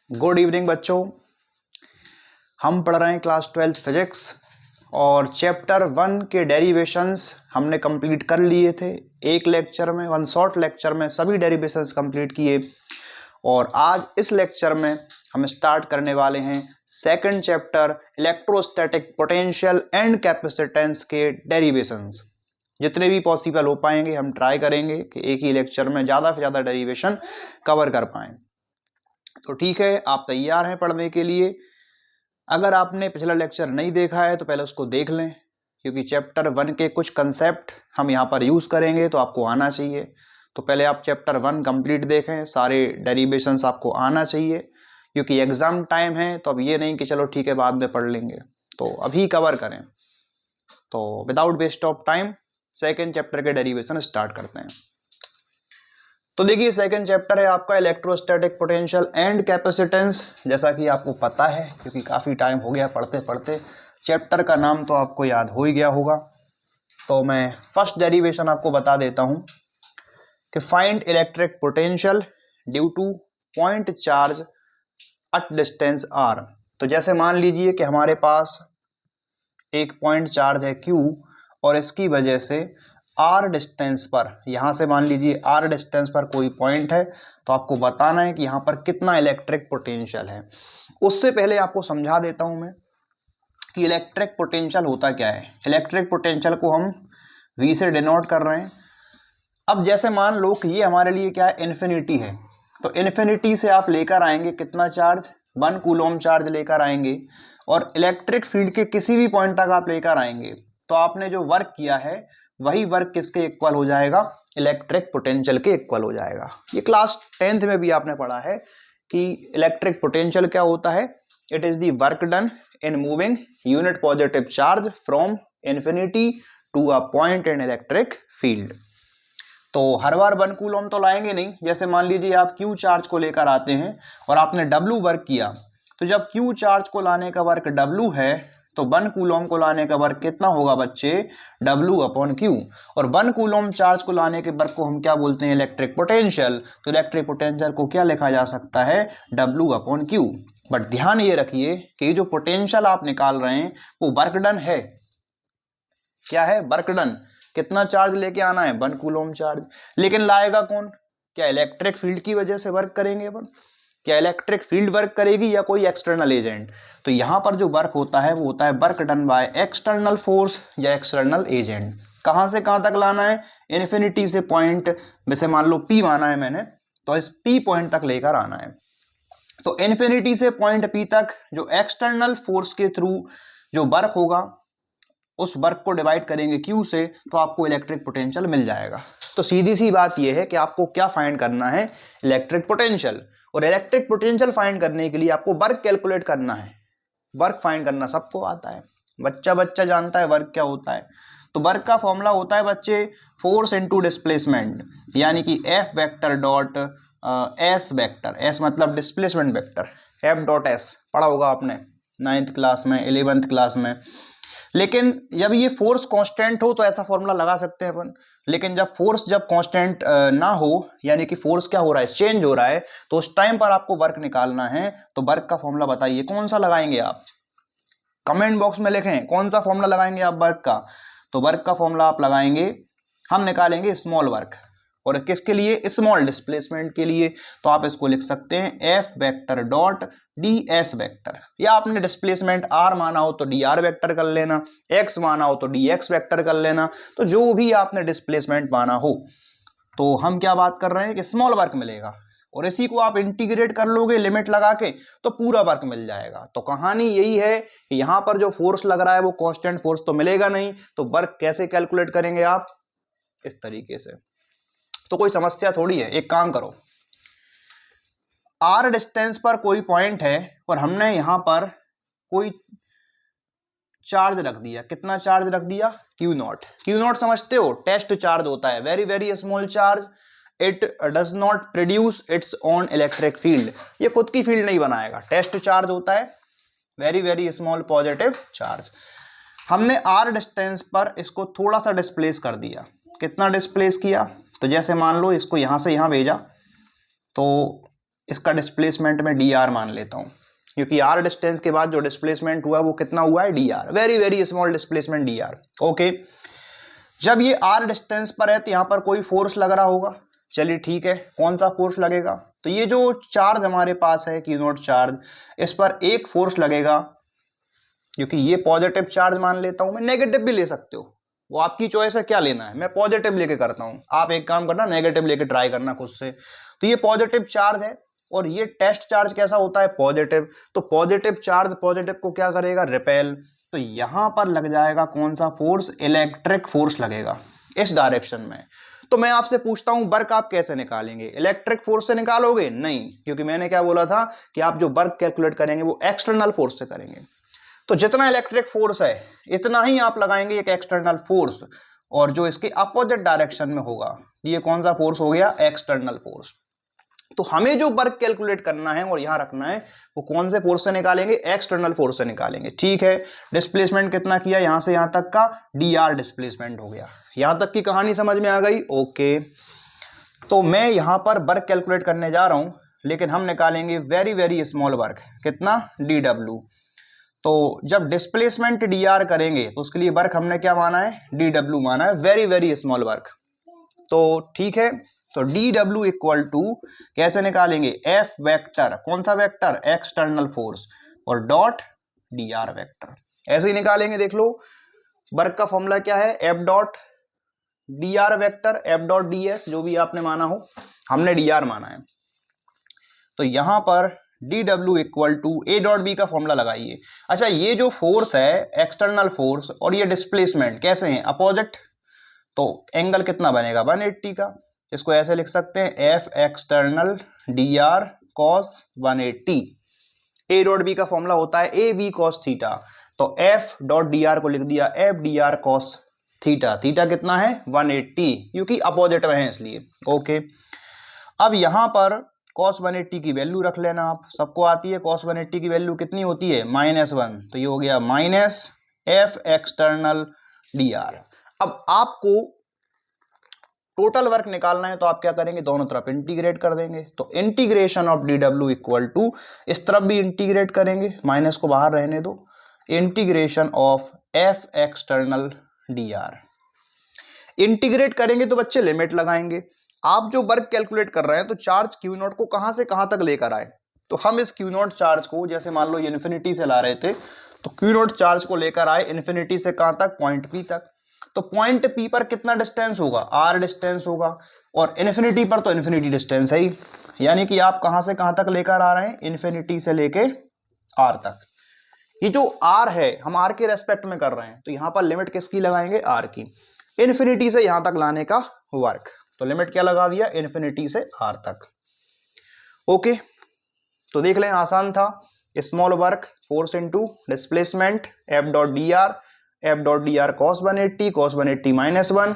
Good evening बच्चों। हम पढ़ रहे हैं क्लास 12 फिजिक्स और चैप्टर 1 के डेरिवेशंस हमने कंप्लीट कर लिए थे। एक लेक्चर में, वन शॉर्ट लेक्चर में सभी डेरिवेशंस कंप्लीट किए और आज इस लेक्चर में हम स्टार्ट करने वाले हैं second chapter electrostatic potential and capacitance के डेरिवेशंस। जितने भी पॉसिबल हो पाएंगे हम ट्राई करेंगे कि एक ही लेक्चर में ज़्यादा से ज़्यादा डेरिवेशन कवर कर पाएँ। तो ठीक है, आप तैयार हैं पढ़ने के लिए। अगर आपने पिछला लेक्चर नहीं देखा है तो पहले उसको देख लें, क्योंकि चैप्टर 1 के कुछ कंसेप्ट हम यहाँ पर यूज़ करेंगे तो आपको आना चाहिए। तो पहले आप चैप्टर 1 कंप्लीट देखें, सारे डेरिवेशंस आपको आना चाहिए, क्योंकि एग्ज़ाम टाइम है। तो अब ये नहीं कि चलो ठीक है बाद में पढ़ लेंगे, तो अभी कवर करें। तो without waste of time second chapter के डेरिवेशन स्टार्ट करते हैं। तो देखिए, सेकंड चैप्टर है आपका इलेक्ट्रोस्टैटिक पोटेंशियल एंड कैपेसिटेंस। जैसा कि आपको पता है, क्योंकि काफ़ी टाइम हो गया पढ़ते पढ़ते, चैप्टर का नाम तो आपको याद हो ही गया होगा। तो मैं फर्स्ट डेरिवेशन आपको बता देता हूं कि find electric potential due to point charge at distance R. तो जैसे मान लीजिए कि हमारे पास एक पॉइंट चार्ज है Q और इसकी वजह से आर डिस्टेंस पर, यहाँ से मान लीजिए आर डिस्टेंस पर कोई पॉइंट है, तो आपको बताना है कि यहाँ पर कितना इलेक्ट्रिक पोटेंशियल है। उससे पहले आपको समझा देता हूँ मैं कि इलेक्ट्रिक पोटेंशियल होता क्या है। इलेक्ट्रिक पोटेंशियल को हम V से डिनोट कर रहे हैं। अब जैसे मान लो कि ये हमारे लिए क्या है, इन्फिनिटी है, तो इन्फिनिटी से आप लेकर आएंगे कितना चार्ज, 1 कूलम चार्ज लेकर आएंगे, और इलेक्ट्रिक फील्ड के किसी भी पॉइंट तक आप लेकर आएंगे तो आपने जो वर्क किया है वही वर्क किसके इक्वल हो जाएगा, इलेक्ट्रिक पोटेंशियल के इक्वल हो जाएगा। ये क्लास 10th में भी आपने पढ़ा है कि इलेक्ट्रिक पोटेंशियल क्या होता है। It is the work done in moving unit positive charge from infinity to a point in electric field. तो हर बार 1 कूलम तो लाएंगे नहीं। जैसे मान लीजिए आप Q चार्ज को लेकर आते हैं और आपने W वर्क किया, तो जब Q चार्ज को लाने का वर्क W है तो 1 कूलम को लाने का वर्क कितना होगा बच्चे, W अपॉन Q। और 1 कूलम चार्ज को लाने के वर्क को हम क्या बोलते हैं, इलेक्ट्रिक पोटेंशियल। तो इलेक्ट्रिक पोटेंशियल को क्या लिखा जा सकता है, W अपॉन Q। बट ध्यान ये रखिए कि जो पोटेंशियल आप निकाल रहे हैं वो वर्क डन है। क्या है, वर्क डन। कितना चार्ज लेके आना है, 1 कूलम चार्ज। लेकिन लाएगा कौन, क्या इलेक्ट्रिक फील्ड की वजह से वर्क करेंगे अपन, क्या इलेक्ट्रिक फील्ड वर्क करेगी या कोई एक्सटर्नल एजेंट। तो यहां पर जो वर्क होता है वो होता है work done by external force या एक्सटर्नल एजेंट। कहां से कहां तक लाना है, इन्फिनिटी से पॉइंट, वैसे मान लो P माना है मैंने, तो इस P पॉइंट तक लेकर आना है। तो इन्फिनिटी से पॉइंट P तक जो एक्सटर्नल फोर्स के थ्रू जो वर्क होगा उस वर्क को डिवाइड करेंगे Q से, तो आपको इलेक्ट्रिक पोटेंशियल मिल जाएगा। तो सीधी सी बात यह है कि आपको क्या फाइंड करना है, इलेक्ट्रिक पोटेंशियल। और इलेक्ट्रिक पोटेंशियल फाइंड करने के लिए आपको वर्क कैलकुलेट करना है। वर्क फाइंड करना सबको आता है, बच्चा बच्चा जानता है वर्क क्या होता है। तो वर्क का फॉर्मूला होता है बच्चे, फोर्स इनटू डिस्प्लेसमेंट, यानी कि F vector dot S vector. S मतलब displacement vector, F dot S पढ़ा होगा आपने 9th क्लास में, 11th क्लास में। लेकिन जब ये फोर्स कांस्टेंट हो तो ऐसा फॉर्मूला लगा सकते हैं अपन। लेकिन जब फोर्स कांस्टेंट ना हो, यानी कि फोर्स क्या हो रहा है, चेंज हो रहा है, तो उस टाइम पर आपको वर्क निकालना है। तो वर्क का फॉर्मूला बताइए कौन सा लगाएंगे आप, कमेंट बॉक्स में लिखें कौन सा फॉर्मूला लगाएंगे आप वर्क का। तो वर्क का फॉर्मूला आप लगाएंगे, हम निकालेंगे स्मॉल वर्क, और किसके लिए, स्मॉल डिस्प्लेसमेंट के लिए। तो आप इसको लिख सकते हैं F vector dot ds vector, या आपने डिस्प्लेसमेंट R माना हो तो dr वेक्टर कर लेना, x माना हो तो dx वेक्टर कर लेना। तो जो भी आपने डिस्प्लेसमेंट माना हो, तो हम क्या बात कर रहे हैं कि स्मॉल वर्क मिलेगा, और इसी को आप इंटीग्रेट कर लोगे लिमिट लगा के तो पूरा वर्क मिल जाएगा। तो कहानी यही है कि यहां पर जो फोर्स लग रहा है वो कांस्टेंट फोर्स तो मिलेगा नहीं, तो वर्क कैसे कैलकुलेट करेंगे आप, इस तरीके से। तो कोई समस्या थोड़ी है, एक काम करो, R डिस्टेंस पर कोई पॉइंट है और हमने यहां पर कोई चार्ज रख दिया। कितना चार्ज रख दिया, Q नॉट। Q नॉट समझते हो, टेस्ट चार्ज होता है, very very small charge. It does not produce its own electric field, ये खुद की फील्ड नहीं बनाएगा, टेस्ट चार्ज होता है, very very small positive charge. हमने R डिस्टेंस पर इसको थोड़ा सा डिस्प्लेस कर दिया। कितना डिस्प्लेस किया, तो जैसे मान लो इसको यहां से यहां भेजा, तो इसका डिस्प्लेसमेंट में डी आर मान लेता हूँ, क्योंकि आर डिस्टेंस के बाद जो डिस्प्लेसमेंट हुआ वो कितना हुआ है, D R, very very small displacement D R. Okay, जब ये आर डिस्टेंस पर है तो यहाँ पर कोई फोर्स लग रहा होगा। चलिए ठीक है, कौन सा फोर्स लगेगा, तो ये जो चार्ज हमारे पास है क्यू नॉट चार्ज, इस पर एक फोर्स लगेगा, क्योंकि ये पॉजिटिव चार्ज मान लेता हूं मैं, नेगेटिव भी ले सकते हो, वो आपकी चॉइस है क्या लेना है। मैं पॉजिटिव लेके करता हूं, आप एक काम करना नेगेटिव लेके ट्राई करना खुद से। तो ये पॉजिटिव चार्ज है और ये टेस्ट चार्ज कैसा होता है, पॉजिटिव। तो पॉजिटिव चार्ज पॉजिटिव को क्या करेगा, रिपेल। तो यहां पर लग जाएगा कौन सा फोर्स, इलेक्ट्रिक फोर्स लगेगा इस डायरेक्शन में। तो मैं आपसे पूछता हूं वर्क आप कैसे निकालेंगे, इलेक्ट्रिक फोर्स से निकालोगे, नहीं, क्योंकि मैंने क्या बोला था कि आप जो वर्क कैलकुलेट करेंगे वो एक्सटर्नल फोर्स से करेंगे। तो जितना इलेक्ट्रिक फोर्स है इतना ही आप लगाएंगे एक एक्सटर्नल फोर्स, और जो इसके अपोजिट डायरेक्शन में होगा ये कौन सा फोर्स हो गया, एक्सटर्नल फोर्स। तो हमें जो वर्क कैलकुलेट करना है और यहां रखना है वो कौन से फोर्स से निकालेंगे, एक्सटर्नल फोर्स से निकालेंगे। ठीक है, डिस्प्लेसमेंट कितना किया, यहां से यहां तक का डी आर डिस्प्लेसमेंट हो गया। यहां तक की कहानी समझ में आ गई। ओके, तो मैं यहां पर वर्क कैलकुलेट करने जा रहा हूं, लेकिन हम निकालेंगे वेरी वेरी स्मॉल वर्क, कितना, डी डब्ल्यू। तो जब डिस्प्लेसमेंट डी आर करेंगे तो उसके लिए वर्क हमने क्या माना है, डी डब्ल्यू माना है, वेरी वेरी स्मॉल वर्क। तो ठीक है, तो डी डब्ल्यू इक्वल टू कैसे निकालेंगे, एफ वेक्टर, कौन सा वेक्टर, एक्सटर्नल फोर्स, और डॉट डी आर वेक्टर, ऐसे ही निकालेंगे। देख लो वर्क का फॉर्मूला क्या है, F dot d are vector, F dot D S, जो भी आपने माना हो, हमने डी आर माना है। तो यहां पर d W equal to A dot B का फॉर्मूला लगाइए। अच्छा, ये जो फोर्स है एक्सटर्नल फोर्स और ये डिस्प्लेसमेंट कैसे हैं, अपोजिट, तो एंगल कितना बनेगा, 180 का। इसको ऐसे लिख सकते हैं, F external d r cos 180। A dot B का फॉर्मूला होता है ए बी कॉस थीटा, तो एफ डॉट डी आर को लिख दिया F d r cos theta. Theta कितना है, 180, क्योंकि अपोजिट में है इसलिए। ओके, अब यहां पर cos 180 की वैल्यू रख लेना, आप सबको आती है, cos 180 की वैल्यू कितनी होती है, -1, तो ये हो गया minus F external d R. अब आपको टोटल वर्क निकालना है तो आप क्या करेंगे, दोनों तरफ इंटीग्रेट कर देंगे। तो integration of d W equal to, इस तरफ भी इंटीग्रेट करेंगे, माइनस को बाहर रहने दो, integration of F external d are. Integrate करेंगे तो बच्चे लिमिट लगाएंगे। आप जो वर्क कैलकुलेट कर रहे हैं तो चार्ज क्यू नॉट को कहां से कहां तक लेकर आए, तो हम इस क्यू नॉट चार्ज को, जैसे मान लो इन्फिनिटी से ला रहे थे, तो क्यू नॉट चार्ज को लेकर आए इन्फिनिटी से कहां तक, पॉइंट पी तक। तो पॉइंट पी पर कितना डिस्टेंस होगा, आर डिस्टेंस होगा, और इन्फिनिटी पर तो इन्फिनिटी डिस्टेंस है ही, यानी कि आप कहां से कहां तक लेकर आ रहे हैं, इन्फिनिटी से लेके आर तक। ये जो आर है हम आर के रेस्पेक्ट में कर रहे हैं, तो यहां पर लिमिट किसकी लगाएंगे, आर की, इन्फिनिटी से यहां तक लाने का वर्क। तो लिमिट क्या लगा दिया, इन्फिनिटी से आर तक। ओके, तो देख लें, आसान था। Small work, force into displacement, F dot d are, F dot d r cos 180, cos 180 -1,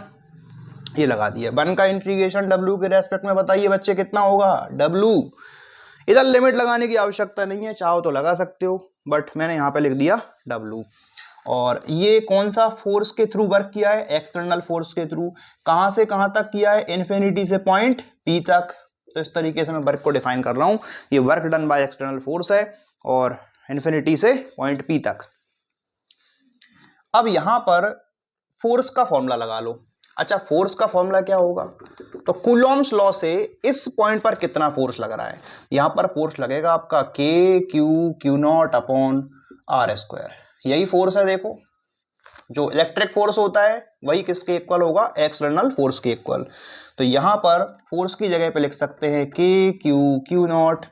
ये लगा दिया। 1 का इंटीग्रेशन डब्ल्यू के रेस्पेक्ट में बताइए बच्चे कितना होगा, डब्ल्यू। इधर लिमिट लगाने की आवश्यकता नहीं है, चाहो तो लगा सकते हो, बट मैंने यहां पे लिख दिया डब्ल्यू। और ये कौन सा फोर्स के थ्रू वर्क किया है, एक्सटर्नल फोर्स के थ्रू। कहां से कहां तक किया है, इन्फिनिटी से पॉइंट पी तक। तो इस तरीके से मैं वर्क को डिफाइन कर रहा हूं, ये work done by external force है और इन्फिनिटी से पॉइंट पी तक। अब यहां पर फोर्स का फॉर्मूला लगा लो। अच्छा, फोर्स का फॉर्मूला क्या होगा, तो कूलॉम्स लॉ से इस पॉइंट पर कितना फोर्स लग रहा है, यहां पर फोर्स लगेगा आपका K Q naught upon R square, यही फोर्स है। देखो, जो इलेक्ट्रिक फोर्स होता है वही किसके इक्वल होगा, एक्सटर्नल फोर्स के इक्वल। तो यहां पर फोर्स की जगह पे लिख सकते हैं K Q naught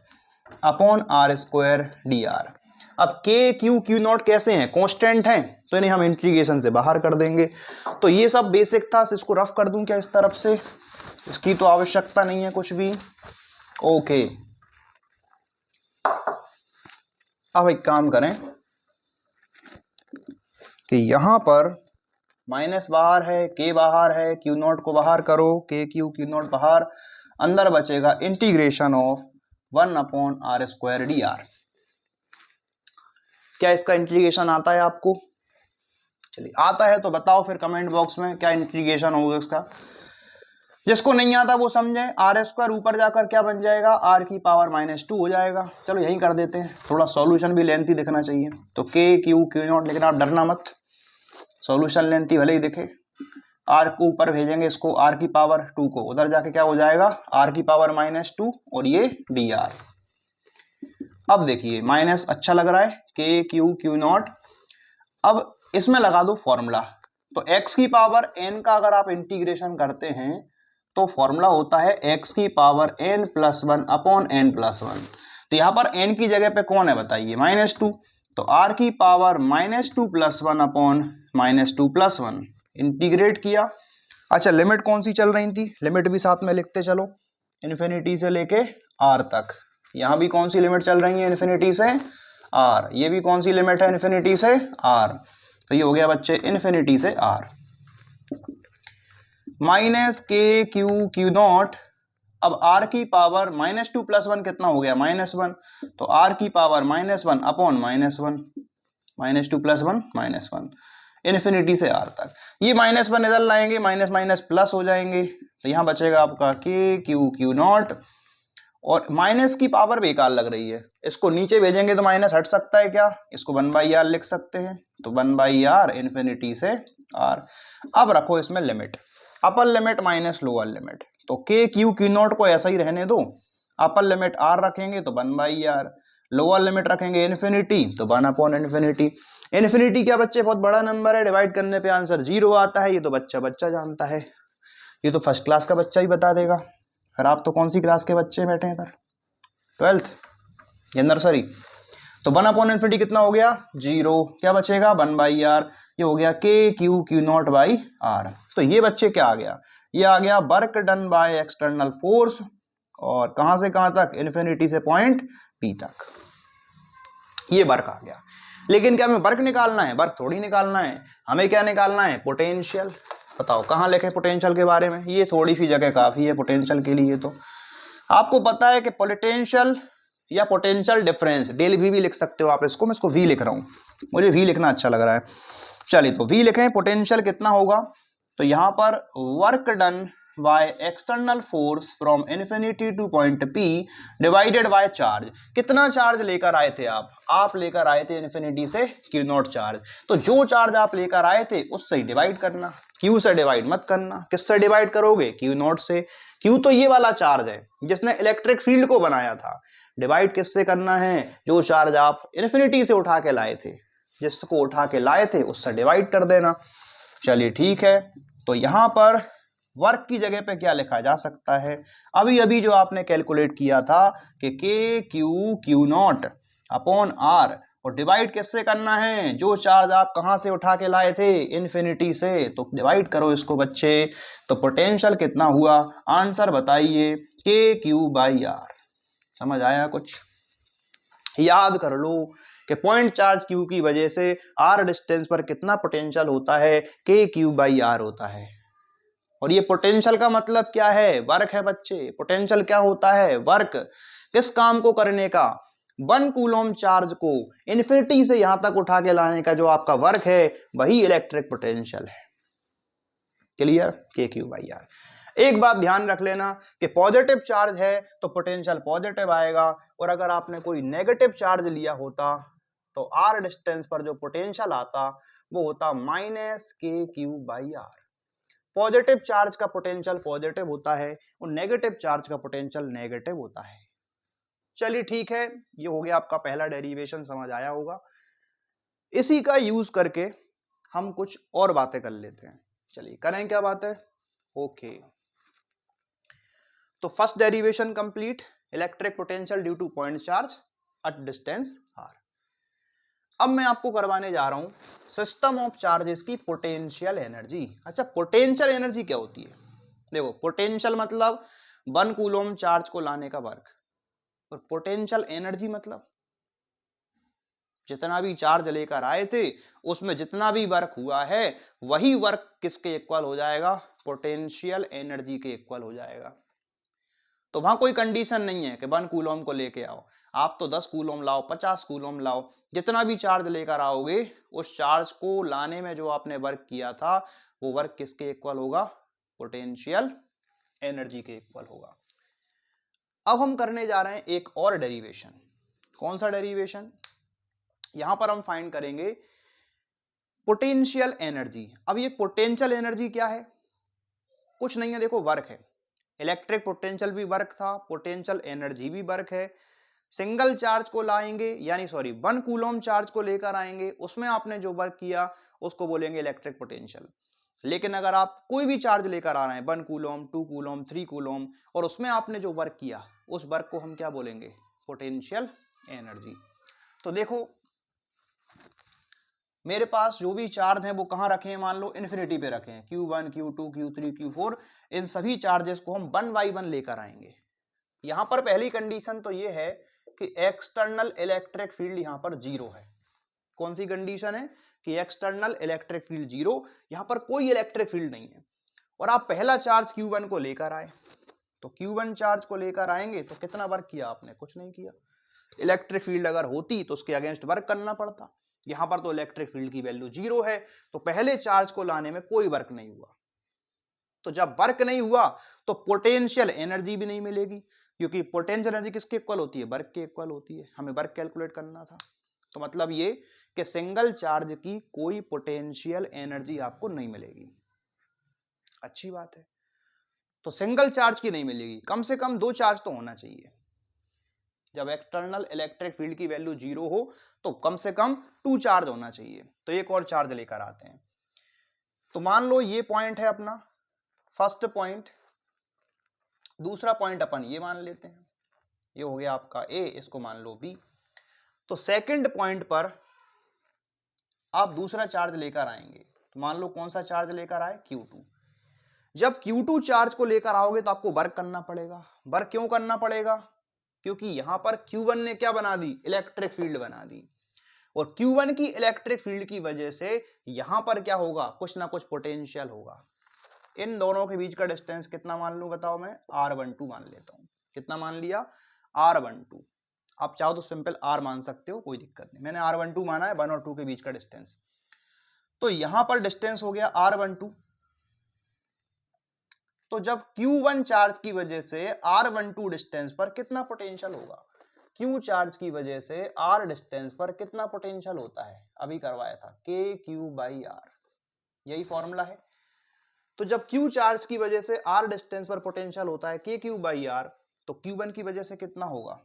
upon R square D R. अब के क्यू नॉट कैसे हैं, कांस्टेंट हैं, तो इन्हें हम इंटीग्रेशन से बाहर कर देंगे। तो ये सब बेसिक था, इसको रफ कर दूं क्या इस तरफ से, इसकी तो आवश्यकता नहीं है कुछ भी। ओके, अब एक काम करें कि यहां पर माइनस बाहर है, के बाहर है, क्यू नॉट को बाहर करो, के क्यू नॉट बाहर, अंदर बचेगा integration of 1 upon R square D R. क्या इसका इंटीग्रेशन आता है आपको, चलिए आता है तो बताओ फिर कमेंट बॉक्स में क्या इंटीग्रेशन होगा इसका। जिसको नहीं आता वो समझे, आर स्क्वायर ऊपर जाकर क्या बन जाएगा, आर की पावर -2 हो जाएगा। चलो यही कर देते हैं, थोड़ा सॉल्यूशन भी लेंथी दिखना चाहिए। तो के क्यू क्यू नॉट, लेकिन आप डरना मत, सॉल्यूशन लेंथी भले ही दिखे। आर को ऊपर भेजेंगे, इसको आर की पावर 2 को उधर जाके क्या हो जाएगा, आर की पावर -2 और ये डी आर। अब देखिए माइनस अच्छा लग रहा है, के क्यू क्यू नॉट। अब इसमें लगा दो फॉर्मूला। तो x की पावर n का अगर आप इंटीग्रेशन करते हैं तो फॉर्मूला होता है x की पावर n+1 अपॉन n+1। तो यहाँ पर n की जगह पे कौन है बताइए, -2। तो r की पावर -2+1 अपॉन -2+1 इंटीग्रेट किया। अच्छा लिमिट कौन सी चल रही थी, लिमिट भी साथ में लिखते चलो, इन्फिनिटी से लेके r तक। यहाँ भी कौन सी लिमिट चल रही है, इन्फिनिटी से r। ये भी कौन सी लिमिट है, इन्फिनिटी से r। तो ये हो गया बच्चे इन्फिनिटी से r। माइनस के क्यू क्यू नॉट। अब r की पावर -2+1 कितना हो गया, -1। तो r की पावर -1 अपॉन -1, -2+1 -1 इन्फिनिटी से r तक। ये -1 इधर लाएंगे, माइनस माइनस प्लस हो जाएंगे। तो यहाँ बचेगा आपका के क्यू क्यू नॉट, और माइनस की पावर बेकार लग रही है, इसको नीचे भेजेंगे तो माइनस हट सकता है क्या, इसको 1/r लिख सकते हैं। तो 1/r इन्फिनिटी से r। अब रखो इसमें limit, upper limit minus lower limit. तो के क्यू क्यू नॉट को ऐसा ही रहने दो, अपर लिमिट r रखेंगे तो 1/r, लोअर लिमिट रखेंगे इन्फिनिटी तो 1/इन्फिनिटी। इन्फिनिटी क्या बच्चे बहुत बड़ा नंबर है, डिवाइड करने पे आंसर 0 आता है। ये तो बच्चा जानता है, ये तो फर्स्ट क्लास का बच्चा ही बता देगा। फिर आप तो कौन सी क्लास के बच्चे बैठे हैं इधर, 12th या नर्सरी। तो 1/इन्फिनिटी कितना हो गया, 0। क्या बचेगा, 1/r। ये हो गया के Q Q not by r। तो ये बच्चे क्या आ गया, ये आ गया work done by external force, और कहां से कहां तक, इन्फिनिटी से पॉइंट P तक। ये वर्क आ गया। लेकिन क्या हमें वर्क निकालना है, वर्क थोड़ी निकालना है, हमें क्या निकालना है, पोटेंशियल। बताओ कहाँ लिखे पोटेंशियल के बारे में, ये थोड़ी सी जगह काफी है पोटेंशियल के लिए। तो आपको पता है कि पोटेंशियल या पोटेंशियल डिफरेंस, डेल वी भी लिख सकते हो आप इसको, मैं इसको वी लिख रहा हूँ, मुझे वी लिखना अच्छा लग रहा है। चलिए तो वी लिखें, पोटेंशियल कितना होगा, तो यहाँ पर work done by external force from infinity two point P divided by charge. कितना चार्ज लेकर आए थे आप लेकर आए थे इन्फिनिटी से क्यू नॉट चार्ज। तो जो चार्ज आप लेकर आए थे उससे ही डिवाइड करना, क्यू से डिवाइड मत करना। किससे डिवाइड करोगे, क्यू नॉट से। क्यू तो ये वाला चार्ज है जिसने इलेक्ट्रिक फील्ड को बनाया था। डिवाइड किससे करना है, जो चार्ज आप इन्फिनिटी से उठा के लाए थे, जिसको उठा के लाए थे उससे डिवाइड कर देना। चलिए ठीक है, तो यहां पर वर्क की जगह पे क्या लिखा जा सकता है, अभी अभी जो आपने कैलकुलेट किया था कि K Q Q naught upon R, और डिवाइड किससे करना है, जो चार्ज आप कहां से उठा के लाए थे, इन्फिनिटी से। तो डिवाइड करो इसको बच्चे, तो पोटेंशियल कितना हुआ, आंसर बताइए, के क्यू बाई आर। समझ आया कुछ, याद कर लो कि पॉइंट चार्ज क्यू की वजह से आर डिस्टेंस पर कितना पोटेंशियल होता है, के क्यू बाई आर होता है। और ये पोटेंशियल का मतलब क्या है, वर्क है बच्चे। पोटेंशियल क्या होता है, वर्क। किस काम को करने का, 1 कूलम चार्ज को इन्फिनिटी से यहां तक उठा के लाने का जो आपका वर्क है वही इलेक्ट्रिक पोटेंशियल है। क्लियर, के क्यू बाई आर। एक बात ध्यान रख लेना कि पॉजिटिव चार्ज है तो पोटेंशियल पॉजिटिव आएगा, और अगर आपने कोई नेगेटिव चार्ज लिया होता तो आर डिस्टेंस पर जो पोटेंशियल आता वो होता -kq/r। पॉजिटिव चार्ज का पोटेंशियल पॉजिटिव होता है और नेगेटिव चार्ज का पोटेंशियल नेगेटिव होता है। चलिए ठीक है, ये हो गया आपका पहला डेरिवेशन, समझ आया होगा। इसी का यूज करके हम कुछ और बातें कर लेते हैं। चलिए करें क्या बात है, ओके। तो first derivation complete, electric potential due to point charge at distance r। अब मैं आपको करवाने जा रहा हूं सिस्टम ऑफ चार्जेस की पोटेंशियल एनर्जी। अच्छा, पोटेंशियल एनर्जी क्या होती है, देखो पोटेंशियल मतलब 1 कूलम चार्ज को लाने का वर्क, और पोटेंशियल एनर्जी मतलब जितना भी चार्ज लेकर आए थे उसमें जितना भी वर्क हुआ है वही वर्क किसके इक्वल हो जाएगा, पोटेंशियल एनर्जी के इक्वल हो जाएगा। तो वहां कोई कंडीशन नहीं है कि 1 कूलम को लेके आओ, आप तो 10 कूलम लाओ, 50 कूलम लाओ, जितना भी चार्ज लेकर आओगे उस चार्ज को लाने में जो आपने वर्क किया था वो वर्क किसके इक्वल होगा, पोटेंशियल एनर्जी के इक्वल होगा। अब हम करने जा रहे हैं एक और डेरिवेशन। कौन सा डेरिवेशन? यहां पर हम फाइंड करेंगे पोटेंशियल एनर्जी। अब ये पोटेंशियल एनर्जी क्या है? कुछ नहीं है, देखो वर्क है। इलेक्ट्रिक पोटेंशियल भी वर्क था, पोटेंशियल एनर्जी भी वर्क है। सिंगल चार्ज को लाएंगे, यानी सॉरी 1 कूलम चार्ज को लेकर आएंगे, उसमें आपने जो वर्क किया उसको बोलेंगे इलेक्ट्रिक पोटेंशियल। लेकिन अगर आप कोई भी चार्ज लेकर आ रहे हैं 1 कूलम, 2 कूलम, 3 कूलम, और उसमें आपने जो वर्क किया उस वर्क को हम क्या बोलेंगे? Potential energy. तो देखो मेरे पास जो भी चार्ज हैं वो कहाँ रखे हैं? मान लो इन्फिनिटी पे रखे हैं, Q1, Q2, Q3, Q4। इन सभी चार्जेस को हम 1 बाई 1 लेकर आएंगे। यहां पर पहली कंडीशन तो ये है कि एक्सटर्नल इलेक्ट्रिक फील्ड यहां पर 0 है। कौन सी कंडीशन है? कि एक्सटर्नल इलेक्ट्रिक फील्ड 0, यहां पर कोई इलेक्ट्रिक फील्ड नहीं है। और आप पहला चार्ज Q1 को लेकर आए, तो Q1 चार्ज को लेकर आएंगे तो कितना वर्क किया आपने? कुछ नहीं किया। इलेक्ट्रिक फील्ड अगर होती तो उसके अगेंस्ट वर्क करना पड़ता। यहां पर तो इलेक्ट्रिक फील्ड की वैल्यू 0 है, तो पहले चार्ज को लाने में कोई वर्क नहीं हुआ। तो जब वर्क नहीं हुआ तो पोटेंशियल एनर्जी भी नहीं मिलेगी, क्योंकि पोटेंशियल एनर्जी किसके इक्वल होती है? वर्क के इक्वल होती है। हमें वर्क कैलकुलेट करना था। तो मतलब ये कि सिंगल चार्ज की कोई पोटेंशियल एनर्जी आपको नहीं मिलेगी। अच्छी बात है। तो सिंगल चार्ज की नहीं मिलेगी, कम से कम 2 चार्ज तो होना चाहिए। जब एक्सटर्नल इलेक्ट्रिक फील्ड की वैल्यू 0 हो तो कम से कम 2 चार्ज होना चाहिए। तो एक और चार्ज लेकर आते हैं। तो मान लो ये पॉइंट है अपना फर्स्ट पॉइंट। दूसरा पॉइंट अपन ये मान लेते हैं, ये हो गया आपका ए, इसको मान लो बी। तो सेकंड पॉइंट पर आप दूसरा चार्ज लेकर आएंगे, तो मान लो कौन सा चार्ज लेकर आए? Q2। जब Q2 चार्ज को लेकर आओगे तो आपको वर्क करना पड़ेगा। वर्क क्यों करना पड़ेगा? क्योंकि यहां पर Q1 ने क्या बना दी? इलेक्ट्रिक फील्ड बना दी। और Q1 की इलेक्ट्रिक फील्ड की वजह से यहां पर क्या होगा? कुछ ना कुछ पोटेंशियल होगा। इन दोनों के बीच का डिस्टेंस कितना मान लूं? बताओ। मैं R12 मान लेता हूं। कितना मान लिया? R12। आप चाहो तो सिंपल R मान सकते हो, कोई दिक्कत नहीं। मैंने R12 माना है, 1 और 2 के बीच का डिस्टेंस। तो यहां पर डिस्टेंस हो गया R12। तो जब Q1 चार्ज की वजह से R12 डिस्टेंस पर कितना पोटेंशियल होगा? Q चार्ज की वजह से R डिस्टेंस पर कितना पोटेंशियल होता है? अभी करवाया था, KQ/R। यही फॉर्मूला है। तो जब Q चार्ज की वजह से R डिस्टेंस पर पोटेंशियल होता है KQ/R, तो Q1 की वजह से कितना होगा?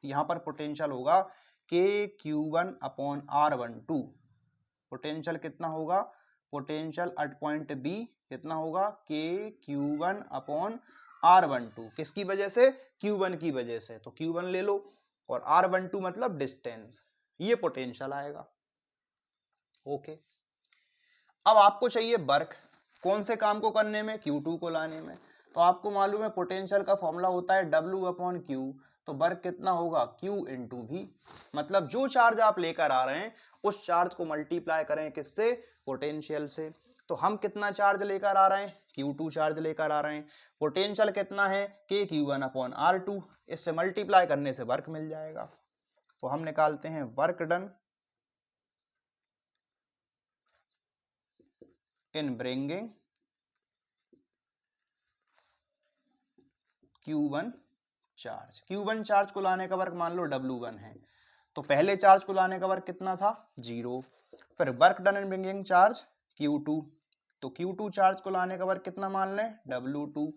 यहां पर पोटेंशियल होगा KQ1/R12। पोटेंशियल कितना होगा? पोटेंशियल एट पॉइंट बी कितना होगा? KQ1/R12। किसकी वजह से? Q1 की वजह से। तो Q1 ले लो और R12 मतलब डिस्टेंस, ये पोटेंशियल आएगा। ओके। अब आपको चाहिए वर्क। कौन से काम को करने में? Q2 को लाने में। तो आपको मालूम है पोटेंशियल का फॉर्मूला होता है W/Q। तो वर्क कितना होगा? Q into V। मतलब जो चार्ज आप लेकर आ रहे हैं उस चार्ज को मल्टीप्लाई करें किससे? पोटेंशियल से। तो हम कितना चार्ज लेकर आ रहे हैं? Q2 चार्ज लेकर आ रहे हैं। पोटेंशियल कितना है? KQ1/R2। इससे मल्टीप्लाई करने से वर्क मिल जाएगा। तो हम निकालते हैं work done in bringing Q1 charge. Q1 charge को लाने का वर्क मान लो W1 है। तो पहले चार्ज को लाने का वर्क कितना था? 0। फिर work done in bringing charge Q2। तो Q2 चार्ज को लाने का वर्क कितना मान लें? W2।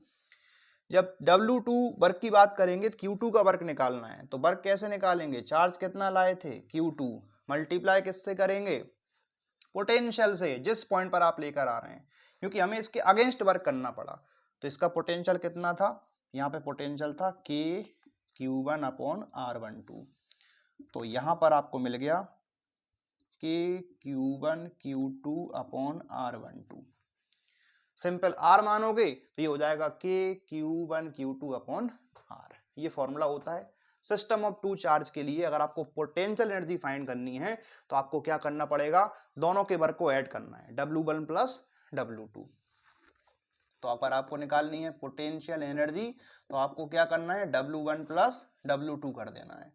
जब W2 वर्क की बात करेंगे तो Q2 का वर्क निकालना है। तो वर्क कैसे निकालेंगे? चार्ज कितना लाए थे? Q2 मल्टीप्लाई किससे करेंगे? पोटेंशियल से, जिस पॉइंट पर आप लेकर आ रहे हैं, क्योंकि हमें इसके अगेंस्ट वर्क करना पड़ा। तो इसका पोटेंशियल कितना था? यहाँ पे पोटेंशियल था KQ1/R12। तो यहां पर आपको मिल गया KQ1Q2/R12। सिंपल R मानोगे तो ये हो जाएगा KQ1Q2/R। ये फॉर्मूला होता है सिस्टम ऑफ 2 चार्ज के लिए। अगर आपको पोटेंशियल एनर्जी फाइंड करनी है तो आपको क्या करना पड़ेगा? दोनों के वर्क को ऐड करना है, W1 प्लस W2। तो अगर आपको निकालनी है पोटेंशियल एनर्जी तो आपको क्या करना है? W1 प्लस W2 कर देना है।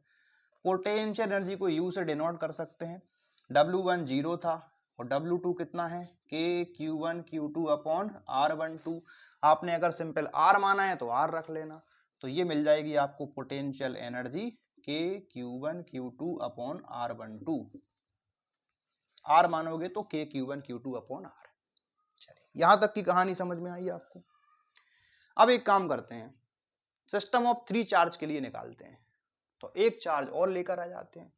पोटेंशियल एनर्जी को U से डिनोट कर सकते हैं। W1 0 था और W2 कितना है? के Q1 Q2 अपॉन R12। आपने अगर सिंपल R माना है तो R रख लेना, तो ये मिल जाएगी आपको पोटेंशियल एनर्जी के Q1 Q2 upon R12। R मानोगे तो के Q1 Q2 अपॉन R। चलिए यहां तक की कहानी समझ में आई आपको। अब एक काम करते हैं, सिस्टम ऑफ 3 चार्ज के लिए निकालते हैं। तो एक चार्ज और लेकर आ जाते हैं।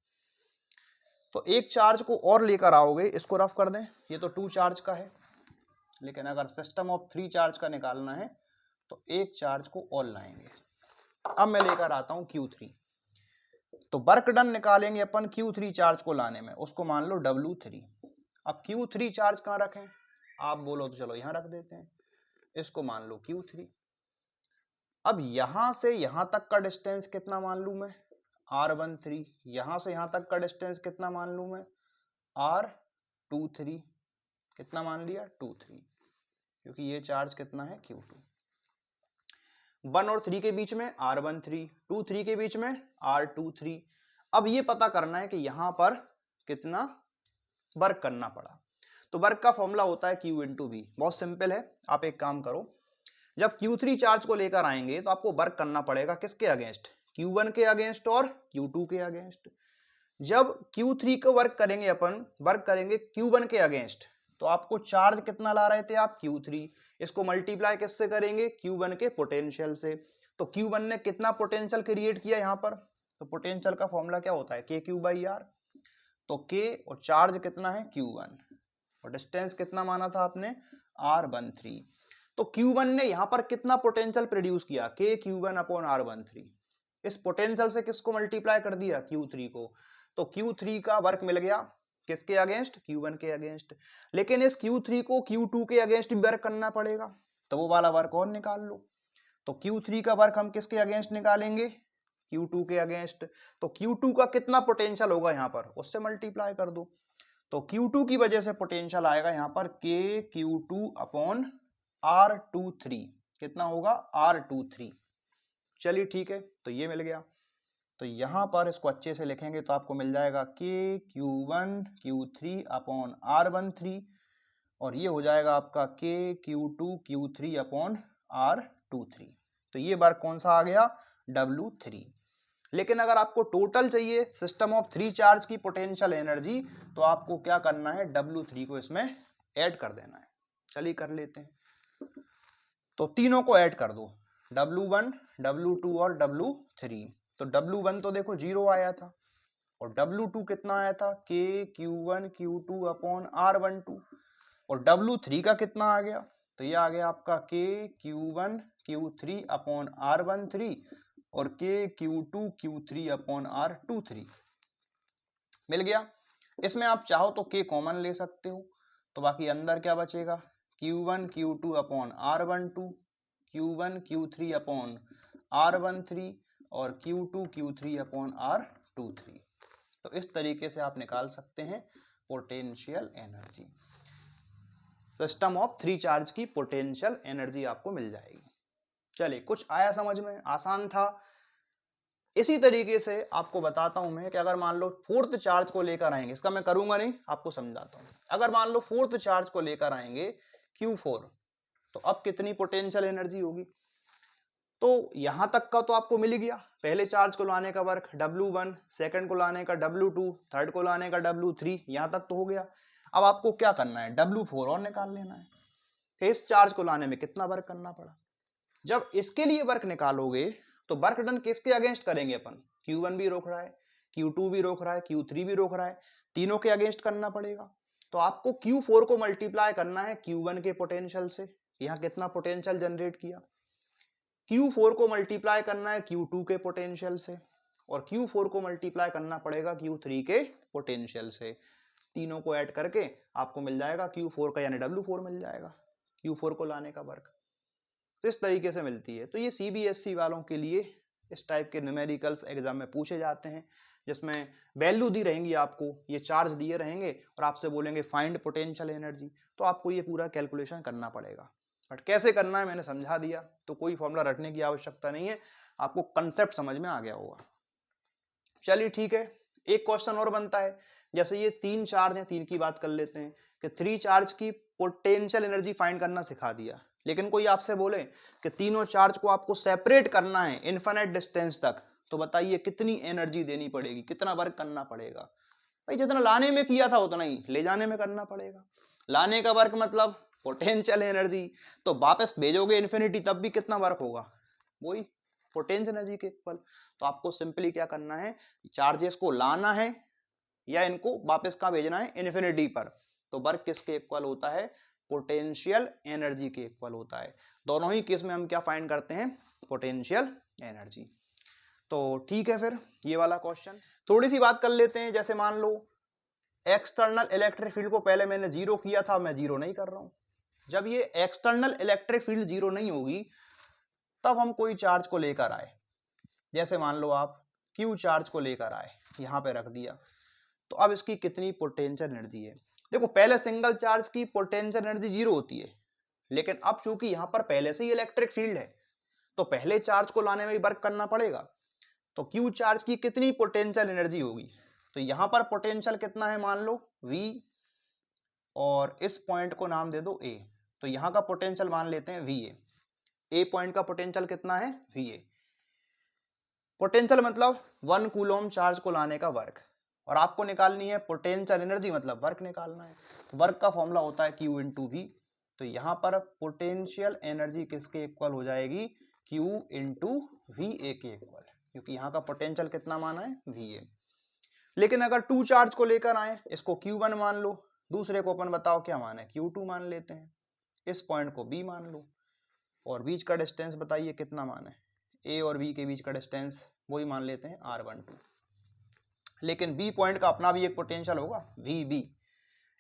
तो एक चार्ज को और लेकर आओगे, इसको रफ कर दें, ये तो 2 चार्ज का है, लेकिन अगर सिस्टम ऑफ 3 चार्ज का निकालना है तो एक चार्ज को और लाएंगे। अब मैं लेकर आता हूं Q3। तो वर्क डन निकालेंगे अपन Q3 चार्ज को लाने में, उसको मान लो W3। अब Q3 चार्ज कहाँ रखें, आप बोलो तो चलो यहां रख देते हैं, इसको मान लो Q3। अब यहां से यहां तक का डिस्टेंस कितना मान लू मैं, R13। यहां से यहां तक का डिस्टेंस कितना मान लू मैं, R23। कितना मान लिया, 23, क्योंकि ये चार्ज कितना है Q2। 1 और 3 के बीच में R13, 2 3 के बीच में R23। अब ये पता करना है कि यहां पर कितना वर्क करना पड़ा। तो वर्क का फॉर्मूला होता है Q इंटू V। बहुत सिंपल है, आप एक काम करो, जब Q3 चार्ज को लेकर आएंगे तो आपको वर्क करना पड़ेगा किसके अगेंस्ट, Q1 के अगेंस्ट और Q2 के अगेंस्ट। जब Q3 को वर्क करेंगे अपन, वर्क करेंगे Q1 के अगेंस्ट, तो आपको चार्ज कितना ला रहे थे आप, Q3। इसको मल्टीप्लाई किससे करेंगे, Q1 के पोटेंशियल से। तो Q1 ने कितना पोटेंशियल क्रिएट किया यहाँ पर, तो पोटेंशियल का फॉर्मूला क्या होता है, KQ/R। तो K और चार्ज कितना है Q1, और डिस्टेंस कितना माना था आपने, R13। तो Q1 ने यहां पर कितना पोटेंशियल प्रोड्यूस किया, के Q1 अपॉन R13। इस पोटेंशियल से किसको मल्टीप्लाई कर दिया, Q3 को। तो Q3 का वर्क मिल गया किसके अगेंस्ट, Q1 के अगेंस्ट। लेकिन इस Q3 को Q2 के अगेंस्ट भी वर्क करना पड़ेगा, तो वो वाला वर्क और निकाल लो। तो Q3 का वर्क हम किसके अगेंस्ट निकालेंगे, Q2 के अगेंस्ट। तो Q2 का कितना पोटेंशियल होगा यहाँ पर, उससे मल्टीप्लाई कर दो। तो Q2 की वजह से पोटेंशियल आएगा यहाँ पर के Q2 अपॉन R23। कितना होगा, R23। चलिए ठीक है, तो ये मिल गया। तो यहां पर इसको अच्छे से लिखेंगे तो आपको मिल जाएगा के Q1 Q3 अपॉन R13, और ये हो जाएगा आपका के Q2 Q3 अपॉन R23। तो ये वर्क कौन सा आ गया, W3। लेकिन अगर आपको टोटल चाहिए सिस्टम ऑफ 3 चार्ज की पोटेंशियल एनर्जी, तो आपको क्या करना है, W3 को इसमें ऐड कर देना है। चलिए कर लेते हैं। तो तीनों को ऐड कर दो, W1 W2 और W3। तो W1 तो देखो 0 आया था, और W2 कितना आया था, के Q1 Q2 अपॉन R12। और W3 का कितना आ गया, तो ये आ गया आपका के Q1 Q3 अपॉन R13 और के Q2 Q3 अपॉन R23 मिल गया। इसमें आप चाहो तो के कॉमन ले सकते हो, तो बाकी अंदर क्या बचेगा, Q1 Q2 upon R12, Q1 Q3 upon R13 और Q2 Q3 अपॉन R23। तो इस तरीके से आप निकाल सकते हैं potential energy. System of 3 charge की पोटेंशियल एनर्जी आपको मिल जाएगी। चलिए, कुछ आया समझ में, आसान था। इसी तरीके से आपको बताता हूं मैं कि अगर मान लो 4th चार्ज को लेकर आएंगे, इसका मैं करूंगा नहीं, आपको समझाता हूं। अगर मान लो 4th चार्ज को लेकर आएंगे Q4, तो अब कितनी पोटेंशियल एनर्जी होगी। तो यहां तक का तो आपको मिल गया, पहले चार्ज को लाने का वर्क W1, सेकंड को लाने का W2, थर्ड को लाने का W3, यहां तक तो हो गया। अब आपको क्या करना है, W4 और निकाल लेना है कि इस चार्ज को लाने में कितना वर्क करना पड़ा। जब इसके लिए वर्क निकालोगे तो वर्क डन किसके अगेंस्ट करेंगे अपन, Q1 भी रोक रहा है, Q2 भी रोक रहा है, Q3 भी रोक रहा है, तीनों के अगेंस्ट करना पड़ेगा। तो आपको Q4 को मल्टीप्लाई करना है Q1 के पोटेंशियल से। यहां कितना पोटेंशियल जनरेट किया, Q4 को मल्टीप्लाई करना है Q2 के पोटेंशियल से, और Q4 को मल्टीप्लाई करना पड़ेगा Q3 के पोटेंशियल से। तीनों को ऐड करके आपको मिल जाएगा Q4 का, यानी W4 मिल जाएगा, Q4 को लाने का वर्क। तो इस तरीके से मिलती है। तो ये CBSE वालों के लिए इस टाइप के न्यूमेरिकल्स एग्जाम में पूछे जाते हैं, जिसमें वैल्यू दी रहेंगी आपको, ये चार्ज दिए रहेंगे और आपसे बोलेंगे फाइंड पोटेंशियल एनर्जी। तो आपको ये पूरा कैलकुलेशन करना पड़ेगा, बट कैसे करना है मैंने समझा दिया, तो कोई फॉर्मूला रटने की आवश्यकता नहीं है, आपको कंसेप्ट समझ में आ गया होगा। चलिए ठीक है, एक क्वेश्चन और बनता है। जैसे ये 3 चार्ज हैं, 3 की बात कर लेते हैं कि 3 चार्ज की पोटेंशियल एनर्जी फाइंड करना सिखा दिया। लेकिन कोई आपसे बोले कि तीनों चार्ज को आपको सेपरेट करना है इनफाइनाइट डिस्टेंस तक, तो बताइए कितनी एनर्जी देनी पड़ेगी, कितना वर्क करना पड़ेगा? भाई जितना लाने में किया था उतना ही ले जाने में करना पड़ेगा। लाने का वर्क मतलब पोटेंशियल एनर्जी, तो वापस भेजोगे इन्फिनिटी तब भी कितना वर्क होगा, वही पोटेंशियल एनर्जी के इक्वल। तो आपको सिंपली क्या करना है, चार्जेस को लाना है या इनको वापस कहां भेजना है, इन्फिनिटी पर। तो वर्क किसके इक्वल होता है, पोटेंशियल एनर्जी के इक्वल होता है। दोनों ही केस में हम क्या फाइंड करते हैं, पोटेंशियल एनर्जी। तो ठीक है, फिर ये वाला क्वेश्चन थोड़ी सी बात कर लेते हैं। जैसे मान लो एक्सटर्नल इलेक्ट्रिक फील्ड को पहले मैंने जीरो किया था, मैं जीरो नहीं कर रहा हूं। जब ये एक्सटर्नल इलेक्ट्रिक फील्ड जीरो नहीं होगी तब हम कोई चार्ज को लेकर आए, जैसे मान लो आप क्यू चार्ज को लेकर आए, यहां पे रख दिया, तो अब इसकी कितनी पोटेंशियल एनर्जी है। देखो पहले सिंगल चार्ज की पोटेंशियल एनर्जी जीरो होती है, लेकिन अब चूंकि यहां पर पहले से ही इलेक्ट्रिक फील्ड है तो पहले चार्ज को लाने में भी वर्क करना पड़ेगा। तो क्यू चार्ज की कितनी पोटेंशियल एनर्जी होगी, तो यहां पर पोटेंशियल कितना है, मान लो V, और इस पॉइंट को नाम दे दो A। तो यहां का पोटेंशियल मान लेते हैं VA। ए पॉइंट का पोटेंशियल कितना है, VA। पोटेंशियल मतलब 1 कूलम चार्ज को लाने का वर्क, और आपको निकालनी है पोटेंशियल एनर्जी मतलब वर्क निकालना है। वर्क का फॉर्मूला होता है Q इंटू V। तो यहां पर पोटेंशियल एनर्जी किसके इक्वल हो जाएगी, Q इंटू VA के इक्वल, क्योंकि यहाँ का पोटेंशियल कितना माना है, VA। लेकिन अगर टू चार्ज को लेकर आए, इसको Q1 मान लो, दूसरे को अपन बताओ क्या माने, Q2 मान लेते हैं, इस पॉइंट को B मान लो, और बीच का डिस्टेंस बताइए कितना माने, A और B के बीच का डिस्टेंस वही मान लेते हैं R12। लेकिन B पॉइंट का अपना भी एक पोटेंशियल होगा, VB।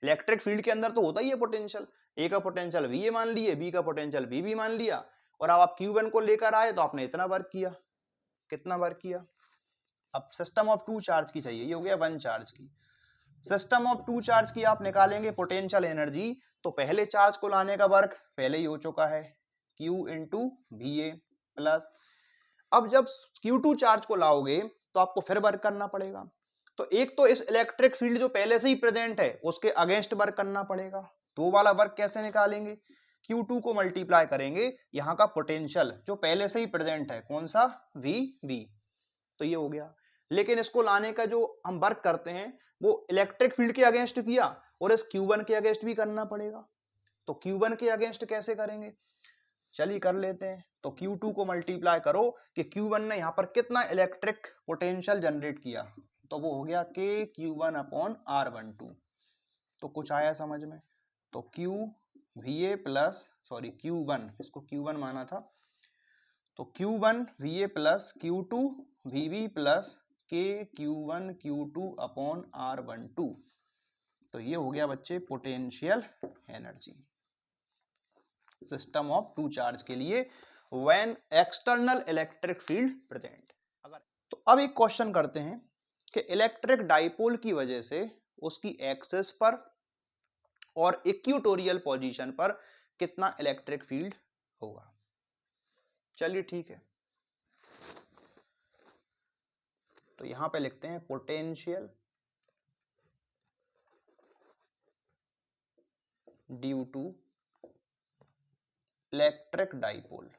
इलेक्ट्रिक फील्ड के अंदर तो होता ही है पोटेंशियल, A का पोटेंशियल VA मान लिए, B का पोटेंशियल VB मान लिया, और अब आप Q1 को लेकर आए तो आपने इतना वर्क किया, कितना वर्क किया। अब सिस्टम ऑफ टू चार्ज की चाहिए, ये हो गया वन चार्ज की। सिस्टम ऑफ टू चार्ज की आप निकालेंगे पोटेंशियल एनर्जी, तो पहले चार्ज को लाने का वर्क पहले ही हो चुका है, Q इंटू VA प्लस, अब जब Q2 चार्ज को लाओगे तो आपको फिर वर्क करना पड़ेगा। तो एक तो इस इलेक्ट्रिक फील्ड जो पहले से ही प्रेजेंट है उसके अगेंस्ट वर्क करना पड़ेगा। तो वाला वर्क कैसे निकालेंगे, Q2 को मल्टीप्लाई करेंगे यहाँ का पोटेंशियल जो पहले से ही प्रेजेंट है, कौन सा, VB। तो ये हो गया। लेकिन इसको लाने का जो हम वर्क करते हैं वो इलेक्ट्रिक फील्ड के अगेंस्ट किया, और इस Q1 के अगेंस्ट भी करना पड़ेगा। तो Q1 के अगेंस्ट कैसे करेंगे, चलिए कर लेते हैं। तो Q2 को मल्टीप्लाई करो कि Q1 ने यहां पर कितना इलेक्ट्रिक पोटेंशियल जनरेट किया, तो वो हो गया K Q1 अपॉन R12। तो कुछ आया समझ में, तो Q VA plus sorry Q1, इसको Q1 माना था, तो Q1 VA plus Q2 VB plus K Q1 Q2 upon R12। तो ये हो गया बच्चे potential energy system of two charge के लिए when external electric field present. तो अब एक क्वेश्चन करते हैं कि इलेक्ट्रिक डाइपोल की वजह से उसकी एक्सिस पर और इक्वेटोरियल पोजीशन पर कितना इलेक्ट्रिक फील्ड होगा। चलिए ठीक है, तो यहां पे लिखते हैं potential due to electric dipole.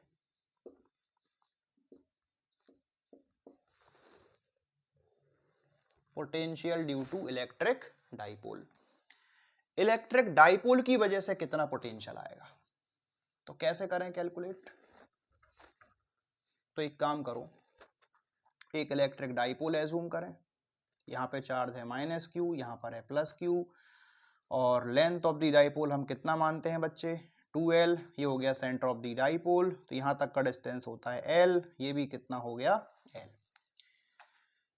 Potential due to electric dipole, electric dipole की वजह से कितना पोटेंशियल आएगा। तो कैसे करें कैलकुलेट, तो एक काम करो, एक इलेक्ट्रिक डाइपोल एज्यूम करें, यहाँ पे चार्ज है -Q, यहाँ पर है +Q, और लेंथ ऑफ द डाइपोल हम कितना मानते हैं बच्चे, 2L। ये हो गया सेंटर ऑफ द डाइपोल, तो यहाँ तक का डिस्टेंस होता है L, ये भी कितना हो गया L।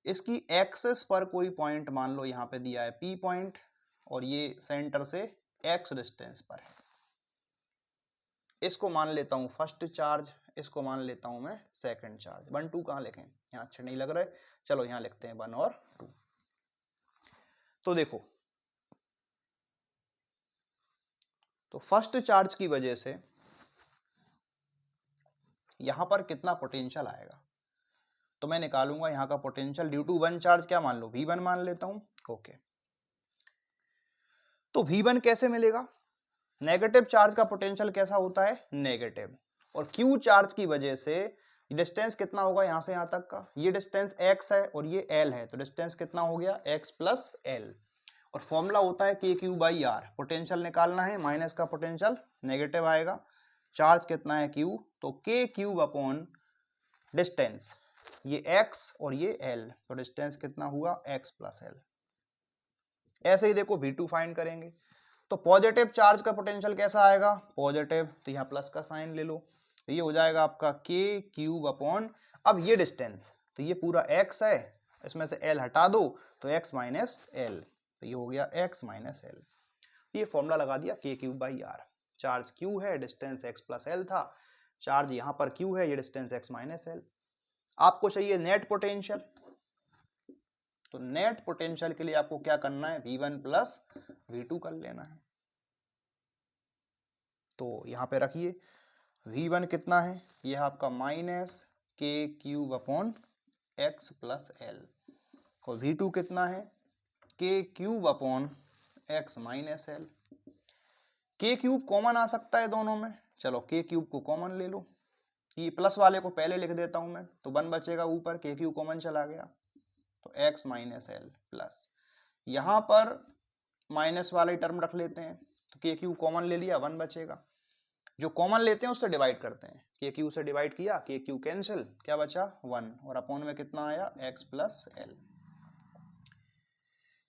इसकी एक्सिस पर कोई पॉइंट मान लो यहाँ पे दिया है P पॉइंट, और ये सेंटर से X डिस्टेंस पर है। इसको मान लेता हूँ फर्स्ट चार्ज, इसको मान लेता हूं मैं सेकंड चार्ज। 1 2 कहां लिखें, यहाँ अच्छे नहीं लग रहे, चलो यहाँ लिखते हैं 1 और 2। तो देखो, तो फर्स्ट चार्ज की वजह से यहां पर कितना पोटेंशियल आएगा, तो मैं निकालूंगा यहाँ का potential due to one charge, क्या मान लो V1 मान लेता हूं, ओके। तो V1 कैसे मिलेगा, नेगेटिव चार्ज का पोटेंशियल कैसा होता है, नेगेटिव। और क्यू चार्ज की वजह से डिस्टेंस कितना होगा यहाँ से यहाँ तक का, ये डिस्टेंस x है और ये l है, तो डिस्टेंस कितना हो गया x प्लस l। और फॉर्मूला होता है k Q by R, potential निकालना है, माइनस का पोटेंशियल नेगेटिव आएगा, चार्ज कितना है q, तो k क्यूब अपॉन डिस्टेंस, ये x और ये l, तो डिस्टेंस कितना हुआ x प्लस l। ऐसे ही देखो v2 फाइंड करेंगे, तो पॉजिटिव चार्ज का पोटेंशियल कैसा आएगा, पॉजिटिव, तो यहाँ प्लस का साइन ले लो, तो ये हो जाएगा आपका k क्यूब अपॉन, अब ये डिस्टेंस, तो ये पूरा x है, इसमें से l हटा दो तो x माइनस l, तो ये हो गया x माइनस l। ये फॉर्मूला लगा दिया k cube by R, charge q है, डिस्टेंस x प्लस l था, चार्ज यहाँ पर q है, ये डिस्टेंस x माइनस l। आपको चाहिए नेट पोटेंशियल, तो नेट पोटेंशियल के लिए आपको क्या करना है, v1 प्लस v2 कर लेना है। तो यहाँ पे रखिए v1 कितना है, यह आपका minus k cube upon x plus l, और v2 कितना है, k cube upon x minus l। k cube common आ सकता है दोनों में, चलो k क्यूब को कॉमन ले लो, ये प्लस वाले को पहले लिख देता हूं मैं, तो 1 बचेगा ऊपर, k क्यूब कॉमन चला गया, तो x माइनस l प्लस, यहाँ पर माइनस वाले टर्म रख लेते हैं, तो k क्यूब कॉमन ले लिया, 1 बचेगा, जो कॉमन लेते हैं उससे डिवाइड करते हैं, k क्यूब से डिवाइड किया, k क्यूब कैंसिल, क्या बचा 1, और अपॉन में कितना आया x प्लस l।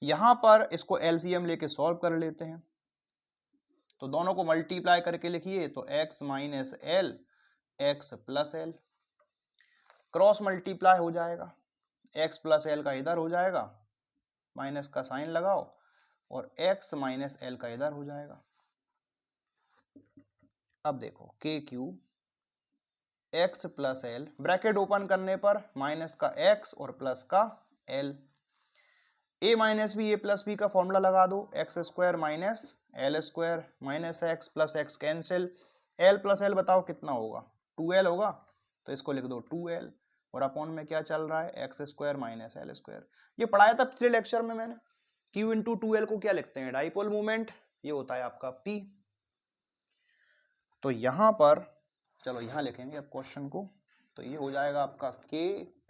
यहां पर इसको एलसीएम लेके सॉल्व कर लेते हैं, तो दोनों को मल्टीप्लाई करके लिखिए, तो x minus l x plus l, cross multiply हो जाएगा, x प्लस l का इधर हो जाएगा, माइनस का साइन लगाओ, और x माइनस l का इधर हो जाएगा। अब देखो k cube x plus l, bracket open करने पर माइनस का x और प्लस का l, a minus B A plus B का फॉर्मूला लगा दो, X square minus L square minus X plus X cancel, l plus l बताओ कितना होगा, 2l होगा, तो इसको लिख दो 2l, और अपॉन में क्या चल रहा है, x square minus L square. ये पढ़ाया था पिछले लेक्चर में मैंने, q इंटू 2l को क्या लिखते हैं, डाइपोल मूवमेंट, ये होता है आपका p। तो यहां पर चलो यहाँ लिखेंगे अब क्वेश्चन को, तो ये हो जाएगा आपका k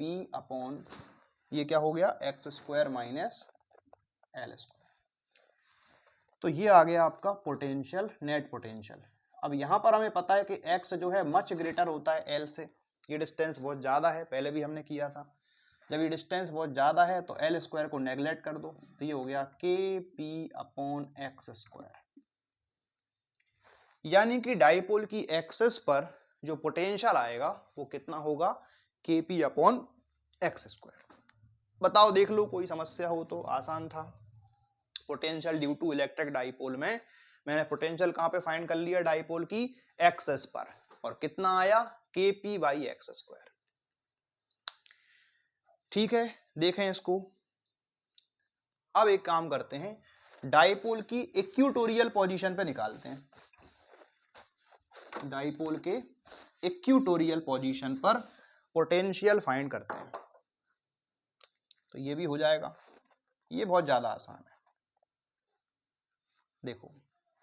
p अपॉन, ये क्या हो गया, x square minus L square. तो ये आ गया आपका पोटेंशियल, नेट पोटेंशियल। अब यहाँ पर हमें पता है कि x जो है मच ग्रेटर होता है l से, ये डिस्टेंस बहुत ज़्यादा है, पहले भी हमने किया था, जब ये डिस्टेंस बहुत ज़्यादा है तो एल स्क्वायर को नेगलेक्ट कर दो, तो ये हो गया के पी अपॉन एक्स स्क्वायर। यानी कि डाइपोल की एक्सिस पर जो पोटेंशियल आएगा वो कितना होगा, के पी अपॉन एक्स स्क्वायर। बताओ देख लो, कोई समस्या हो तो, आसान था। Potential due to electric dipole में मैंने पोटेंशियल कहां पे फाइंड कर लिया, डाइपोल की एक्सिस पर, और कितना आया, के पी बाई एक्स स्क्वायर। ठीक है, देखें इसको। अब एक काम करते हैं, डाइपोल की इक्वेटोरियल पोजीशन पे निकालते हैं, डाइपोल के इक्वेटोरियल पोजीशन पर पोटेंशियल फाइंड करते हैं, तो ये भी हो जाएगा, ये बहुत ज्यादा आसान है। देखो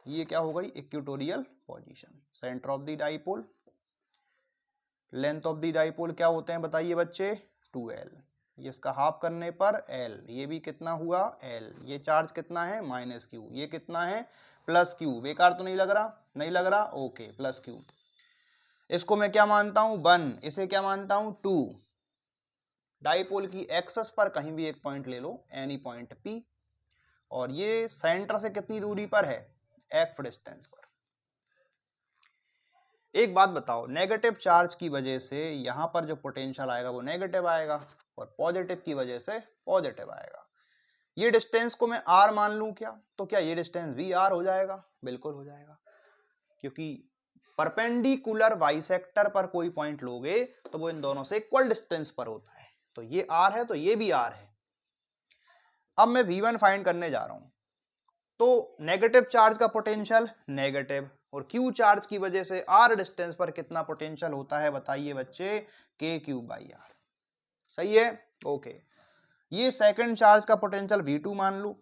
ये क्या हो गई, equatorial position, centre of the dipole, length of the dipole क्या होते हैं बताइए बच्चे, 2l, ये इसका हाफ करने पर l, ये भी कितना हुआ l, ये चार्ज कितना है माइनस q, ये कितना है प्लस q, बेकार तो नहीं लग रहा, नहीं लग रहा, ओके, प्लस q। इसको मैं क्या मानता हूं 1, इसे क्या मानता हूं 2। डाइपोल की एक्सिस पर कहीं भी एक पॉइंट ले लो, एनी पॉइंट p, और ये सेंटर से कितनी दूरी पर है, f डिस्टेंस पर। एक बात बताओ, नेगेटिव चार्ज की वजह से यहां पर जो पोटेंशियल आएगा वो नेगेटिव आएगा, और पॉजिटिव की वजह से पॉजिटिव आएगा। ये डिस्टेंस को मैं r मान लूं क्या, तो क्या ये डिस्टेंस भी r हो जाएगा, बिल्कुल हो जाएगा, क्योंकि परपेंडिकुलर बाइसेक्टर पर कोई पॉइंट लोगे तो वो इन दोनों से इक्वल डिस्टेंस पर होता है, तो ये r है तो ये भी r है। अब मैं v1 फाइंड करने जा रहा हूं, तो नेगेटिव चार्ज का पोटेंशियल नेगेटिव, और q चार्ज की वजह से r डिस्टेंस पर कितना पोटेंशियल होता है बताइए बच्चे, k क्यूब बाई r। सही है, ओके। ये सेकंड चार्ज का पोटेंशियल v2 मान लू।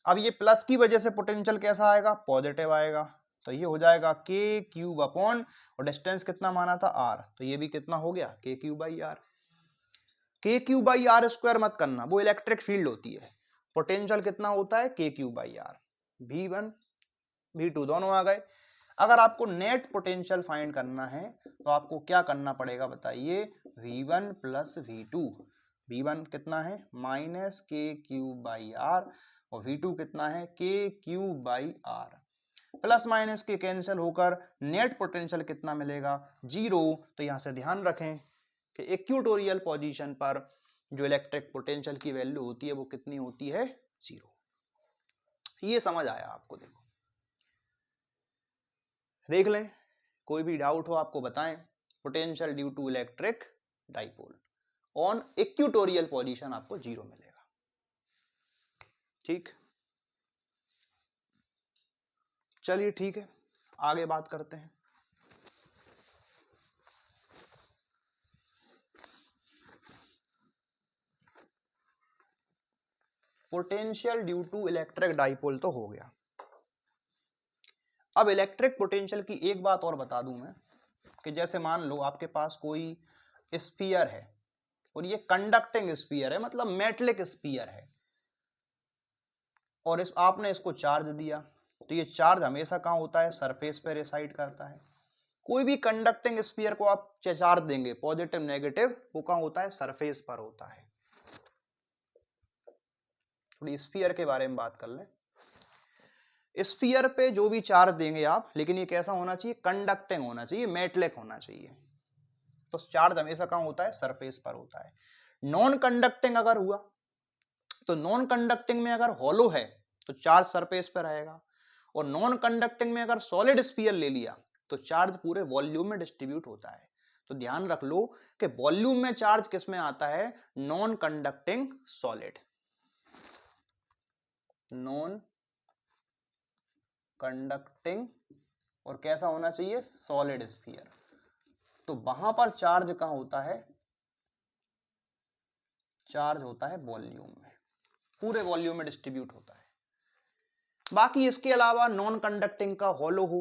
अब ये प्लस की वजह से पोटेंशियल कैसा आएगा, पॉजिटिव आएगा, तो ये हो जाएगा के क्यूब अपॉन, और डिस्टेंस कितना माना था आर, तो ये भी कितना हो गया के क्यूब बाई आर। के क्यूब बाई आर स्क्वायर मत करना, वो इलेक्ट्रिक फील्ड होती है। पोटेंशियल कितना होता है K cube by are. V1 V2 दोनों आ गए। अगर आपको नेट पोटेंशियल फाइंड करना है तो आपको क्या करना पड़ेगा बताइए, V1 प्लस V2। V1 कितना है माइनस के क्यूब बाई आर, और V2 कितना है K cube by R. Plus minus के कैंसिल होकर नेट पोटेंशियल कितना मिलेगा 0। तो यहां से ध्यान रखें कि इक्वेटोरियल पोजीशन पर जो इलेक्ट्रिक पोटेंशियल की वैल्यू होती है वो कितनी होती है 0। ये समझ आया आपको? देखो देख लें, कोई भी डाउट हो आपको बताएं। Potential due to electric dipole on equatorial position आपको 0 मिलेगा। ठीक, चलिए ठीक है, आगे बात करते हैं। Potential due to electric dipole तो हो गया। अब इलेक्ट्रिक पोटेंशियल की एक बात और बता दूं मैं, कि जैसे मान लो आपके पास कोई स्फीयर है और ये कंडक्टिंग स्फीयर है, मतलब मेटलिक स्फीयर है, और आपने इसको चार्ज दिया, तो ये चार्ज हमेशा कहाँ होता है सरफेस पे रिसाइड करता है। कोई भी कंडक्टिंग स्फीयर को आप चार्ज देंगे पॉजिटिव नेगेटिव, वो कहाँ होता है सरफेस पर होता है। थोड़ी स्फीयर के बारे में बात कर लें। स्फीयर पे जो भी चार्ज देंगे आप, लेकिन ये कैसा होना चाहिए कंडक्टिंग होना चाहिए, मेटलिक होना चाहिए। तो चार्ज हमेशा कहाँ होता है सरफेस पर होता है। नॉन कंडक्टिंग अगर हुआ तो नॉन कंडक्टिंग में अगर हॉलो है तो चार्ज सरफेस पर रहेगा, और नॉन कंडक्टिंग में अगर सॉलिड स्फीयर ले लिया तो चार्ज पूरे वॉल्यूम में डिस्ट्रीब्यूट होता है। तो ध्यान रख लो कि वॉल्यूम में चार्ज किस में आता है non conducting solid, non conducting, और कैसा होना चाहिए सॉलिड स्फीयर। तो वहां पर चार्ज कहां होता है, चार्ज होता है वॉल्यूम में, पूरे वॉल्यूम में डिस्ट्रीब्यूट होता है। बाकी इसके अलावा नॉन कंडक्टिंग का हॉलो हो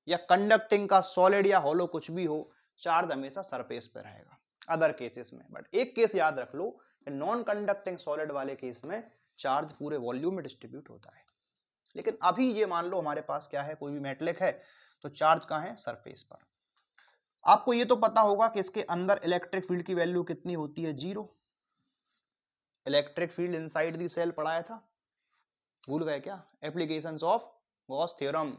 या कंडक्टिंग का सॉलिड या हॉलो कुछ भी हो, चार्ज हमेशा सरफेस पे रहेगा अदर केसेस में। बट एक केस याद रख लो, नॉन कंडक्टिंग सॉलिड वाले केस में चार्ज पूरे वॉल्यूम में डिस्ट्रीब्यूट होता है। लेकिन अभी ये मान लो हमारे पास क्या है, कोई भी मेटलिक है, तो चार्ज कहां है सरफेस पर। आपको ये तो पता होगा कि इसके अंदर इलेक्ट्रिक फील्ड की वैल्यू कितनी होती है 0। Electric field inside the cell पढ़ाया था, भूल गए क्या, एप्लीकेशंस ऑफ गॉस थ्योरम।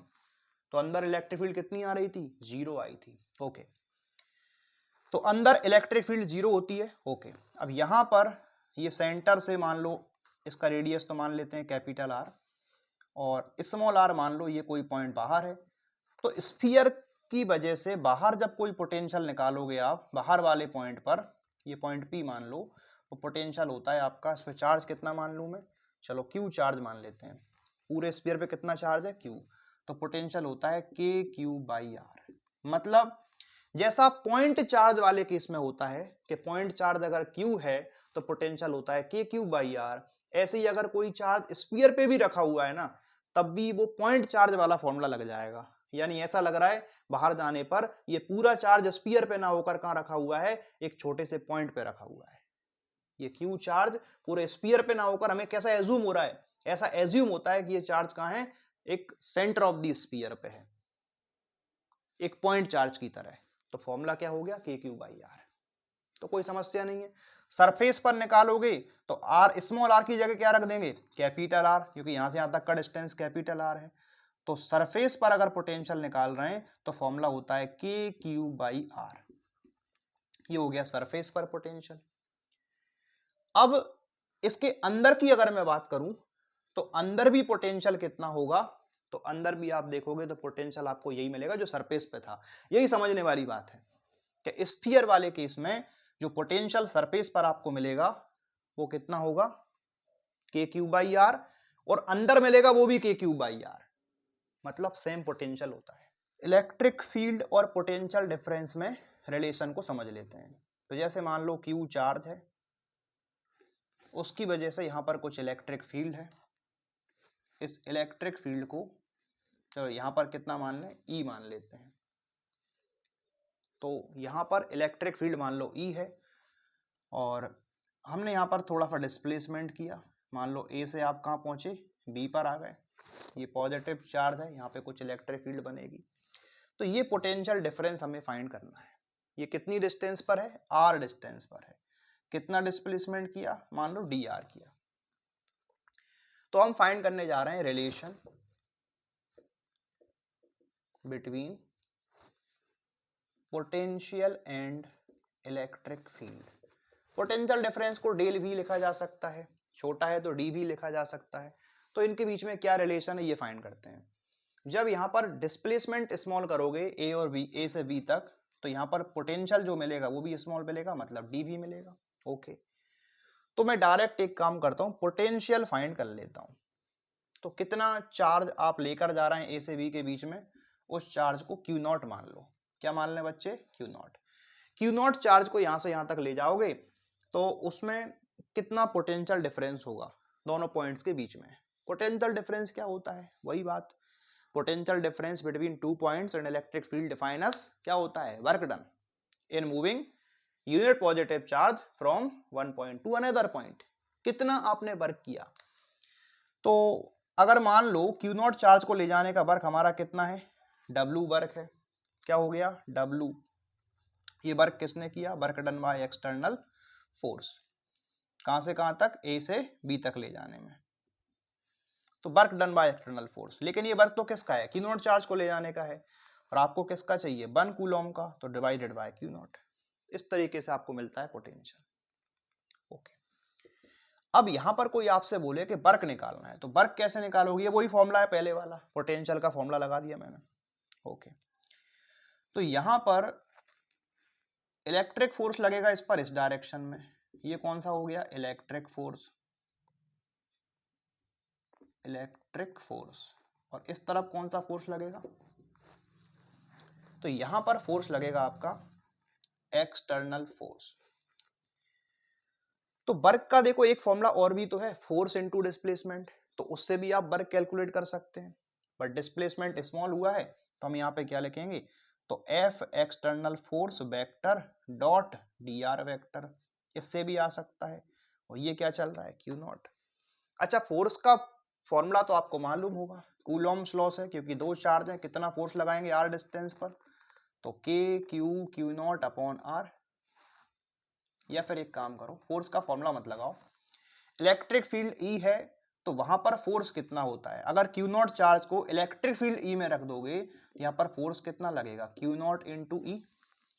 तो अंदर इलेक्ट्रिक फील्ड कितनी आ रही थी 0 आई थी। ओके, तो अंदर इलेक्ट्रिक फील्ड 0 होती है। ओके, अब यहां पर ये सेंटर से मान लो इसका रेडियस तो मान लेते हैं कैपिटल आर, और स्मॉल आर मान लो ये कोई पॉइंट बाहर है। तो स्फीयर की वजह से बाहर जब कोई पोटेंशियल निकालोगे आप बाहर वाले पॉइंट पर, ये पॉइंट पी मान लो, तो पोटेंशियल होता है आपका, इस पर चार्ज कितना मान लूं मैं, चलो क्यू चार्ज मान लेते हैं। पूरे स्फीयर पे कितना चार्ज है क्यू, तो पोटेंशियल होता है के क्यू बाई आर। मतलब जैसा पॉइंट चार्ज वाले केस में होता है कि पॉइंट चार्ज अगर क्यू है तो पोटेंशियल होता है के क्यू बाई आर, ऐसे ही अगर कोई चार्ज स्फीयर पे भी रखा हुआ है ना, तब भी वो पॉइंट चार्ज वाला फॉर्मूला लग जाएगा। यानी ऐसा लग रहा है बाहर जाने पर ये पूरा चार्ज स्फीयर पे ना होकर कहां रखा हुआ है, एक छोटे से पॉइंट पे रखा हुआ है। ये क्यू चार्ज पूरे स्फीयर पे ना होकर हमें कैसा एज्यूम हो रहा है, ऐसा एज्यूम होता है कि ये चार्ज कहां है, एक सेंटर ऑफ द स्फीयर पे है, एक पॉइंट चार्ज की तरह। तो फॉर्मूला क्या हो गया के क्यू बाई आर। तो कोई समस्या नहीं है। सरफेस पर निकालोगे तो आर, स्मॉल आर की जगह क्या रख देंगे कैपिटल आर, क्योंकि यहां से यहां तक का डिस्टेंस कैपिटल आर है। तो सरफेस पर अगर पोटेंशियल निकाल रहे हैं तो फॉर्मूला होता है के क्यू बाई आर। ये हो गया सरफेस पर पोटेंशियल। अब इसके अंदर की अगर मैं बात करूं तो अंदर भी पोटेंशियल कितना होगा, तो अंदर भी आप देखोगे तो पोटेंशियल आपको यही मिलेगा जो सरफेस पे था। यही समझने वाली बात है कि स्फीयर वाले केस में जो पोटेंशियल सरफेस पर आपको मिलेगा वो कितना होगा के क्यू बाई आर, और अंदर मिलेगा वो भी के क्यू बाई आर, मतलब सेम पोटेंशियल होता है। इलेक्ट्रिक फील्ड और पोटेंशियल डिफरेंस में रिलेशन को समझ लेते हैं। तो जैसे मान लो क्यू चार्ज है, उसकी वजह से यहां पर कुछ इलेक्ट्रिक फील्ड है। इस इलेक्ट्रिक फील्ड को चलो यहाँ पर कितना मान लें, ई मान लेते हैं। तो यहाँ पर इलेक्ट्रिक फील्ड मान लो ई है, और हमने यहाँ पर थोड़ा सा डिस्प्लेसमेंट किया। मान लो ए से आप कहाँ पहुँचे, बी पर आ गए। ये पॉजिटिव चार्ज है, यहाँ पे कुछ इलेक्ट्रिक फील्ड बनेगी। तो ये पोटेंशियल डिफरेंस हमें फाइंड करना है। ये कितनी डिस्टेंस पर है, आर डिस्टेंस पर है। कितना डिस्प्लेसमेंट किया, मान लो डी आर किया। तो हम फाइंड करने जा रहे हैं relation between potential and electric field. Potential difference को डेल भी लिखा जा सकता है, छोटा है तो डी भी लिखा जा सकता है। तो इनके बीच में क्या रिलेशन है ये फाइंड करते हैं। जब यहाँ पर डिस्प्लेसमेंट स्मॉल करोगे ए और बी, ए से बी तक, तो यहाँ पर पोटेंशियल जो मिलेगा वो भी स्मॉल मिलेगा, मतलब डी भी मिलेगा। ओके, तो मैं डायरेक्ट एक काम करता हूँ, पोटेंशियल फाइंड कर लेता हूँ। तो कितना चार्ज आप लेकर जा रहे हैं ए से बी के बीच में, उस चार्ज को क्यू नॉट मान लो। क्या मान लें बच्चे, Q not. Q not charge को यहाँ से यहाँ तक ले जाओगे तो उसमें कितना पोटेंशियल डिफरेंस होगा दोनों पॉइंट्स के बीच में। पोटेंशियल डिफरेंस क्या होता है, वही बात, potential difference between two points and electric field define as क्या होता है, work done in moving unit positive charge from one point to another point. कितना आपने वर्क किया। तो अगर मान लो क्यू नॉट चार्ज को ले जाने का वर्क हमारा कितना है, डब्ल्यू वर्क है। क्या हो गया, डब्ल्यू। ये वर्क किसने किया, work done by external force. कहां से कहां तक, ए से बी तक ले जाने में। तो work done by external force. लेकिन ये वर्क तो किसका है, क्यू नॉट चार्ज को ले जाने का है, और आपको किसका चाहिए, 1 कूलम का, तो डिवाइडेड बाय क्यू नॉट। इस तरीके से आपको मिलता है पोटेंशियल। ओके, अब यहां पर कोई आपसे बोले कि वर्क निकालना है, तो वर्क कैसे निकालोगे, वही फॉर्मूला है पहले वाला, पोटेंशियल का फॉर्मूला लगा दिया मैंने। ओके, तो यहां पर इलेक्ट्रिक फोर्स लगेगा इस पर, इस डायरेक्शन में। ये कौन सा हो गया, इलेक्ट्रिक फोर्स, इलेक्ट्रिक फोर्स। और इस तरफ कौन सा फोर्स लगेगा, तो यहां पर फोर्स लगेगा आपका एक्सटर्नल फोर्स। तो वर्क का देखो एक फॉर्मूला और भी तो है, फोर्स इनटू डिस्प्लेसमेंट, तो उससे भी आप वर्क कैलकुलेट कर सकते हैं। बट डिस्प्लेसमेंट स्मॉल हुआ है तो हम यहाँ पे क्या लिखेंगे, तो F external force vector dot d are vector, इससे भी आ सकता है। और ये क्या चल रहा है, क्यू नॉट। अच्छा, फोर्स का फॉर्मूला तो आपको मालूम होगा, कूलॉम्स लॉ है, क्योंकि दो चार्ज हैं, कितना फोर्स लगाएंगे आर डिस्टेंस पर, तो K Q Q naught upon R. या फिर एक काम करो, फोर्स का फॉर्मूला मत लगाओ, इलेक्ट्रिक फील्ड ई है तो वहां पर फोर्स कितना होता है, अगर क्यू नॉट चार्ज को इलेक्ट्रिक फील्ड ई में रख दोगे तो यहाँ पर फोर्स कितना लगेगा, क्यू नॉट इंटू ई।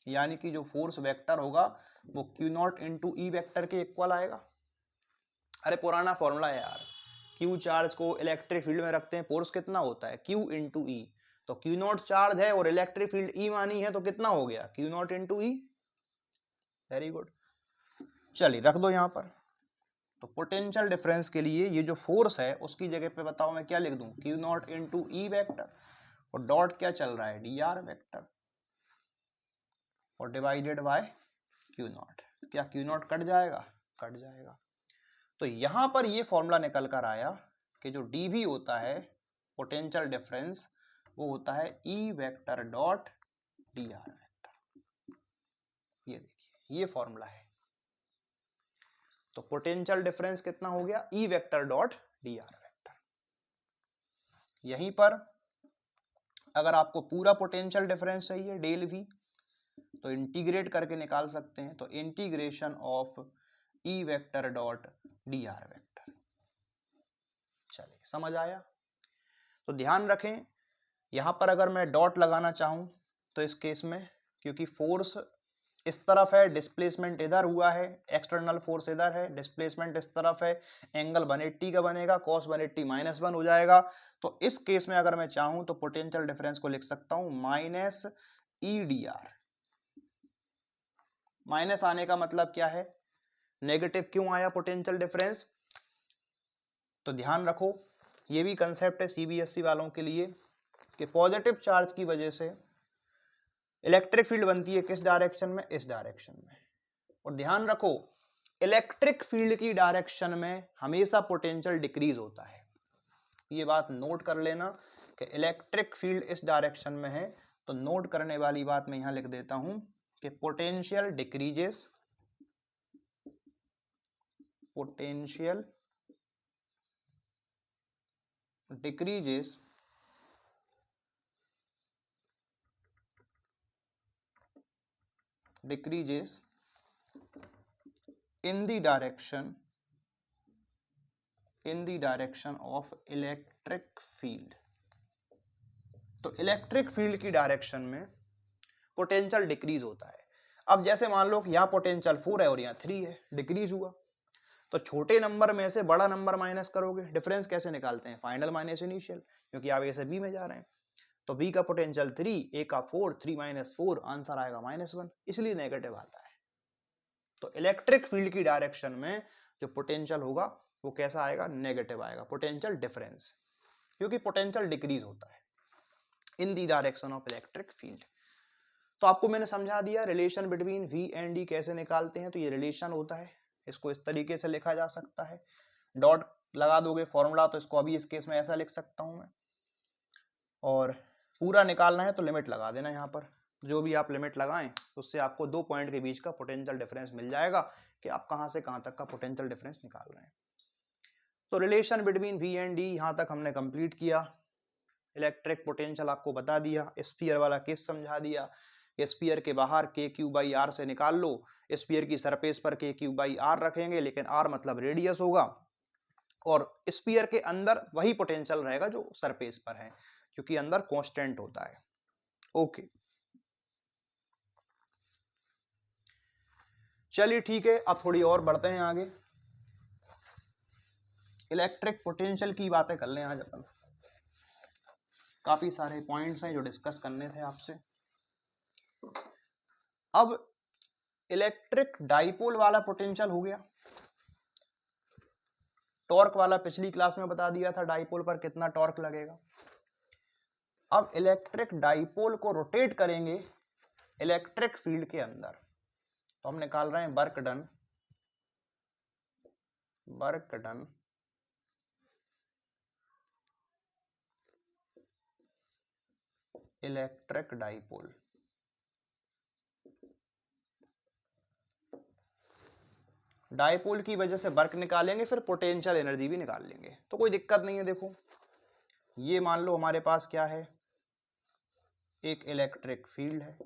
यानी कि जो फोर्स वेक्टर होगा वो Q not into E vector के इक्वल आएगा। अरे पुराना फॉर्मूला है यार, क्यू चार्ज को इलेक्ट्रिक फील्ड में रखते हैं, फोर्स कितना होता है, क्यू इंटू ई। तो क्यू नॉट चार्ज है और इलेक्ट्रिक फील्ड ई मानी है, तो कितना हो गया, Q not into E. Very good, चलिए रख दो यहाँ पर। तो पोटेंशियल डिफरेंस के लिए ये जो फोर्स है उसकी जगह पे बताओ मैं क्या लिख दूं, Q not into E vector, और डॉट क्या चल रहा है, डी आर वेक्टर, और डिवाइडेड बाय क्यू नॉट। क्या क्यू नॉट कट जाएगा, कट जाएगा। तो यहां पर ये फॉर्मूला निकल कर आया कि जो डी भी होता है पोटेंशियल डिफरेंस, वो होता है E vector dot d are vector. ये देखिए ये फॉर्मूला है। तो पोटेंशियल डिफरेंस कितना हो गया, E vector dot d are vector. यहीं पर अगर आपको पूरा पोटेंशियल डिफरेंस चाहिए डेल वी, तो इंटीग्रेट करके निकाल सकते हैं। तो integration of E vector dot d are vector. चलिए समझ आया। तो ध्यान रखें यहां पर अगर मैं डॉट लगाना चाहूं तो इस केस में, क्योंकि फोर्स इस तरफ है, डिस्प्लेसमेंट इधर हुआ है, एक्सटर्नल फोर्स इधर है, डिस्प्लेसमेंट इस तरफ है, एंगल 180 का बनेगा, cos 180 -1 हो जाएगा। तो इस केस में अगर मैं चाहूं तो पोटेंशियल डिफरेंस को लिख सकता हूं minus E D R. Minus आने का मतलब क्या है, नेगेटिव क्यों आया पोटेंशियल डिफरेंस, तो ध्यान रखो ये भी कंसेप्ट है सीबीएसई वालों के लिए कि पॉजिटिव चार्ज की वजह से इलेक्ट्रिक फील्ड बनती है किस डायरेक्शन में, इस डायरेक्शन में। और ध्यान रखो इलेक्ट्रिक फील्ड की डायरेक्शन में हमेशा पोटेंशियल डिक्रीज होता है। ये बात नोट कर लेना कि इलेक्ट्रिक फील्ड इस डायरेक्शन में है, तो नोट करने वाली बात मैं यहां लिख देता हूं कि potential decreases, potential decreases in the direction of electric field। तो इलेक्ट्रिक फील्ड की डायरेक्शन में पोटेंशियल डिक्रीज होता है। अब जैसे मान लो कि यहाँ पोटेंशियल 4 है और यहाँ 3 है, डिक्रीज हुआ, तो छोटे नंबर में से बड़ा नंबर माइनस करोगे। डिफरेंस कैसे निकालते हैं? फाइनल माइनस इनिशियल, क्योंकि आप ए से बी में जा रहे हैं। तो बी का पोटेंशियल 3, ए का 4, 3 - 4 आंसर आएगा -1, इसलिए नेगेटिव आता है। तो इलेक्ट्रिक फील्ड की डायरेक्शन में जो पोटेंशियल होगा वो कैसा आएगा? नेगेटिव आएगा, पोटेंशियल डिफरेंस, क्योंकि पोटेंशियल डिक्रीज होता है in the direction of electric field. तो आपको मैंने समझा दिया relation between V and D कैसे निकालते हैं। तो ये रिलेशन होता है, इसको इस तरीके से लिखा जा सकता है, डॉट लगा दोगे फॉर्मूला, तो इसको अभी इस केस में ऐसा लिख सकता हूं मैं। और पूरा निकालना है तो लिमिट लगा देना यहाँ पर, जो भी आप लिमिट लगाएं उससे आपको 2 पॉइंट के बीच का पोटेंशियल डिफरेंस मिल जाएगा कि आप कहां से कहां तक का पोटेंशियल डिफरेंस निकाल रहे हैं। तो relation between V and D यहां तक हमने कंप्लीट किया। इलेक्ट्रिक पोटेंशियल आपको बता दिया, स्फीयर वाला केस समझा दिया। स्फीयर के बाहर k3/r से निकाल लो, स्फीयर की सरफेस पर k3/r रखेंगे, लेकिन r मतलब रेडियस होगा, और स्फीयर के अंदर वही पोटेंशियल रहेगा जो सरफेस पर है, क्योंकि अंदर कांस्टेंट होता है। ओके, चलिए ठीक है, अब थोड़ी और बढ़ते हैं आगे। इलेक्ट्रिक पोटेंशियल की बातें कर लें आज अपन। काफी सारे पॉइंट्स हैं जो डिस्कस करने थे आपसे। अब इलेक्ट्रिक डाइपोल वाला पोटेंशियल हो गया, टॉर्क वाला पिछली क्लास में बता दिया था डाइपोल पर कितना टॉर्क लगेगा। अब इलेक्ट्रिक डाइपोल को रोटेट करेंगे इलेक्ट्रिक फील्ड के अंदर, तो हम निकाल रहे हैं work done electric dipole. Dipole की वजह से वर्क निकालेंगे, फिर पोटेंशियल एनर्जी भी निकाल लेंगे, तो कोई दिक्कत नहीं है। देखो ये मान लो हमारे पास क्या है, एक इलेक्ट्रिक फील्ड है,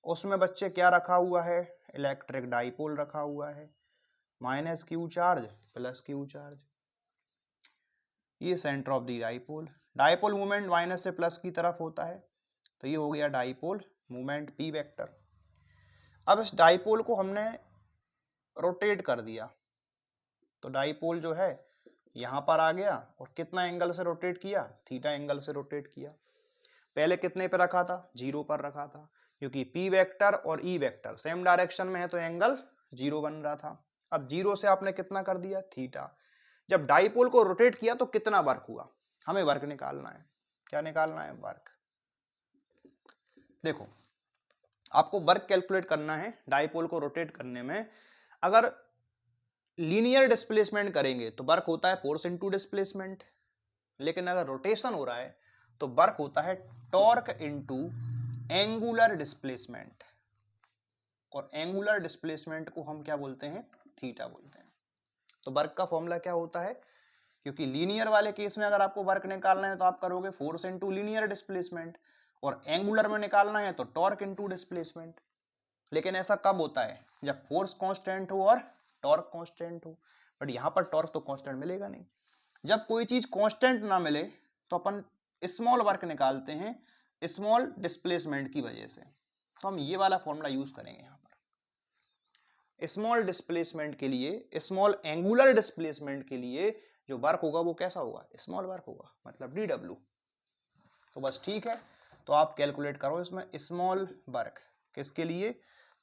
उसमें बच्चे क्या रखा हुआ है? इलेक्ट्रिक डाइपोल रखा हुआ है, -q चार्ज +q चार्ज। ये centre of the dipole, dipole movement minus से प्लस की तरफ होता है, तो ये हो गया डाइपोल मूवमेंट p वेक्टर। अब इस डाइपोल को हमने रोटेट कर दिया, तो डाइपोल जो है यहां पर आ गया, और कितना एंगल से रोटेट किया? थीटा एंगल से रोटेट किया। पहले कितने पे रखा था? 0 पर रखा था, क्योंकि p वेक्टर और e वेक्टर सेम डायरेक्शन में है, तो एंगल 0 बन रहा था। अब 0 से आपने कितना कर दिया? थीटा। जब डाइपोल को रोटेट किया तो कितना वर्क हुआ? हमें वर्क निकालना है। क्या निकालना है? वर्क। देखो आपको वर्क कैलकुलेट करना है डाइपोल को रोटेट करने में। अगर लीनियर डिस्प्लेसमेंट करेंगे तो वर्क होता है फोर्स इनटू डिस्प्लेसमेंट, लेकिन अगर रोटेशन हो रहा है तो वर्क होता है टॉर्क इनटू एंगुलर डिस्प्लेसमेंट, और एंगुलर डिस्प्लेसमेंट को हम क्या बोलते हैं? थीटा बोलते हैं। तो वर्क का फॉर्मूला क्या होता है? क्योंकि लीनियर वाले केस में अगर आपको वर्क निकालना है तो आप करोगे फोर्स इनटू लीनियर डिस्प्लेसमेंट, और एंगुलर में निकालना है तो टॉर्क इनटू डिस्प्लेसमेंट। लेकिन ऐसा कब होता है? जब फोर्स कांस्टेंट हो और टॉर्क कांस्टेंट हो। बट यहाँ पर टॉर्क तो कांस्टेंट मिलेगा नहीं। जब कोई चीज कांस्टेंट ना मिले तो अपन स्मॉल वर्क निकालते हैं स्मॉल डिस्प्लेसमेंट की वजह से। तो हम ये वाला फॉर्मूला यूज करेंगे यहाँ पर। स्मॉल डिस्प्लेसमेंट के लिए, स्मॉल एंगुलर डिस्प्लेसमेंट के लिए जो वर्क होगा वो कैसा होगा? स्मॉल वर्क होगा, मतलब dw। तो बस ठीक है, तो आप कैलकुलेट करो इसमें स्मॉल वर्क किसके लिए।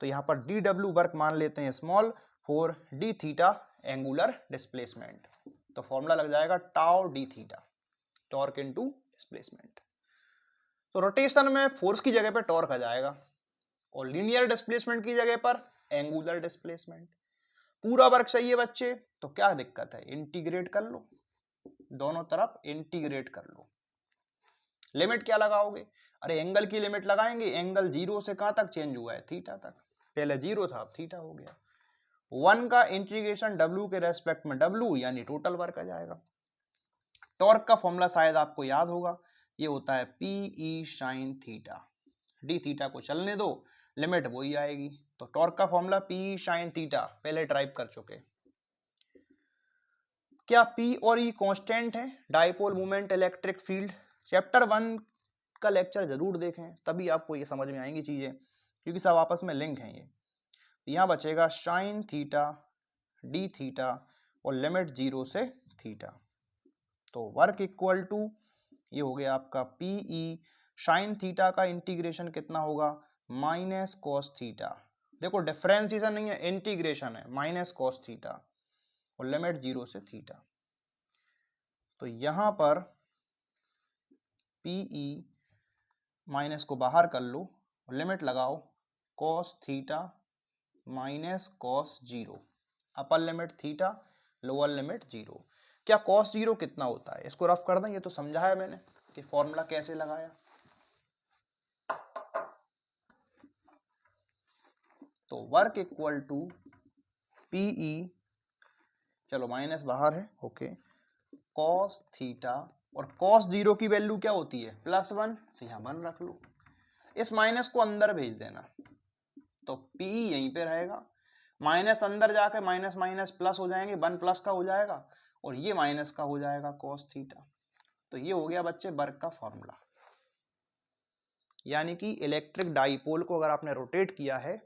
तो यहाँ पर dw वर्क मान लेते हैं small, for d theta angular displacement. तो फॉर्मूला लग जाएगा tau d theta, torque into displacement. तो रोटेशन में फोर्स की जगह पे टॉर्क आ जाएगा, और लीनियर डिस्प्लेसमेंट की जगह पर एंगुलर डिस्प्लेसमेंट। पूरा वर्क चाहिए बच्चे, तो क्या दिक्कत है? इंटीग्रेट कर लो, दोनों तरफ इंटीग्रेट कर लो। लिमिट क्या लगाओगे? अरे एंगल की लिमिट लगाएंगे, एंगल 0 से कहाँ तक चेंज हुआ है? थीटा तक। पहले 0 था, अब थीटा हो गया। 1 का इंटीग्रेशन W के रेस्पेक्ट में W यानी टोटल वर्क आ जाएगा। टॉर्क का फॉर्मूला शायद आपको याद होगा, ये होता है PE sin theta. D theta को चलने दो, लिमिट वही आएगी। तो टॉर्क का फॉर्मूला PE sin थीटा पहले ड्राइव कर चुके। क्या P और E कांस्टेंट है? Dipole moment, electric field. Chapter 1 का लेक्चर जरूर देखें, तभी आपको ये समझ में आएंगी चीजें, क्योंकि सब आपस में लिंक हैं ये। यहाँ बचेगा साइन थीटा डी थीटा और लिमिट 0 से थीटा। तो वर्क इक्वल टू ये हो गया आपका PE साइन थीटा का इंटीग्रेशन कितना होगा? Minus cos theta. देखो डिफरेंशिएशन नहीं है, इंटीग्रेशन है, माइनस कॉस थीटा और लिमिट 0 से थीटा। तो यहां पर PE माइनस को बाहर कर लो और लिमिट लगाओ cos theta minus cos 0, upper limit theta, lower limit 0। क्या कॉस 0 कितना होता है? इसको रफ कर दें, ये तो समझाया मैंने कि फॉर्मूला कैसे लगाया। तो वर्क इक्वल टू PE, चलो माइनस बाहर है, ओके, कॉस थीटा और कॉस 0 की वैल्यू क्या होती है? +1, तो यहाँ 1 रख लो। इस माइनस को अंदर भेज देना, तो PE यहीं पे रहेगा, माइनस अंदर जाके माइनस माइनस प्लस हो जाएंगे, 1 प्लस का हो जाएगा और ये माइनस का हो जाएगा कॉस थीटा। तो ये हो गया बच्चे वर्क का फॉर्मूला। यानी कि इलेक्ट्रिक डाइपोल को अगर आपने रोटेट किया है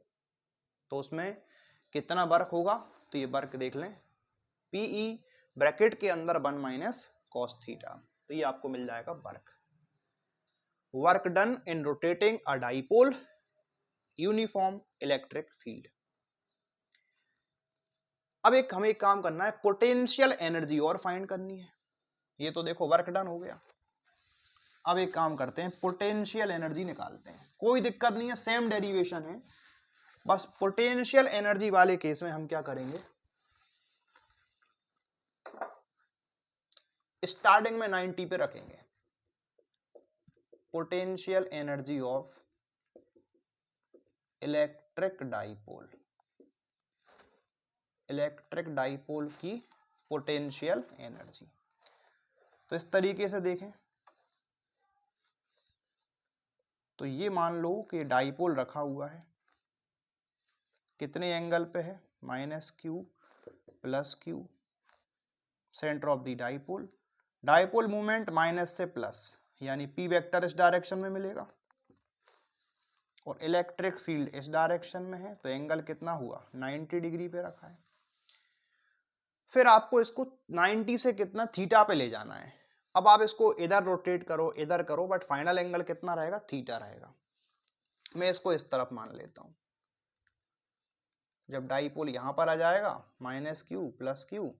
तो उसमें कितना वर्क होगा? तो ये वर्क देख लें, PE ब्रैकेट के अंदर 1 माइनस कॉस थीटा, तो ये आपको मिल जाएगा work done in rotating a dipole uniform electric field. अब हमें एक काम करना है, पोटेंशियल एनर्जी और फाइंड करनी है। ये तो देखो वर्क डन हो गया। अब एक काम करते हैं, पोटेंशियल एनर्जी निकालते हैं। कोई दिक्कत नहीं है, सेम डेरिवेशन है, बस पोटेंशियल एनर्जी वाले केस में हम क्या करेंगे, स्टार्टिंग में 90 पे रखेंगे। Potential energy of electric dipole की पोटेंशियल एनर्जी। तो इस तरीके से देखें, तो ये मान लो कि डाइपोल रखा हुआ है, कितने एंगल पे है? -q + q, centre of the dipole. Dipole movement minus से प्लस, यानी P वेक्टर इस डायरेक्शन में मिलेगा और इलेक्ट्रिक फील्ड इस डायरेक्शन में है, तो एंगल कितना हुआ? 90 डिग्री पे रखा है। फिर आपको इसको 90 से कितना? थीटा पे ले जाना है। अब आप इसको इधर रोटेट करो, इधर करो, बट फाइनल एंगल कितना रहेगा? थीटा रहेगा। मैं इसको इस तरफ मान लेता हूं। जब डाइपोल यहां पर आ जाएगा -q + q,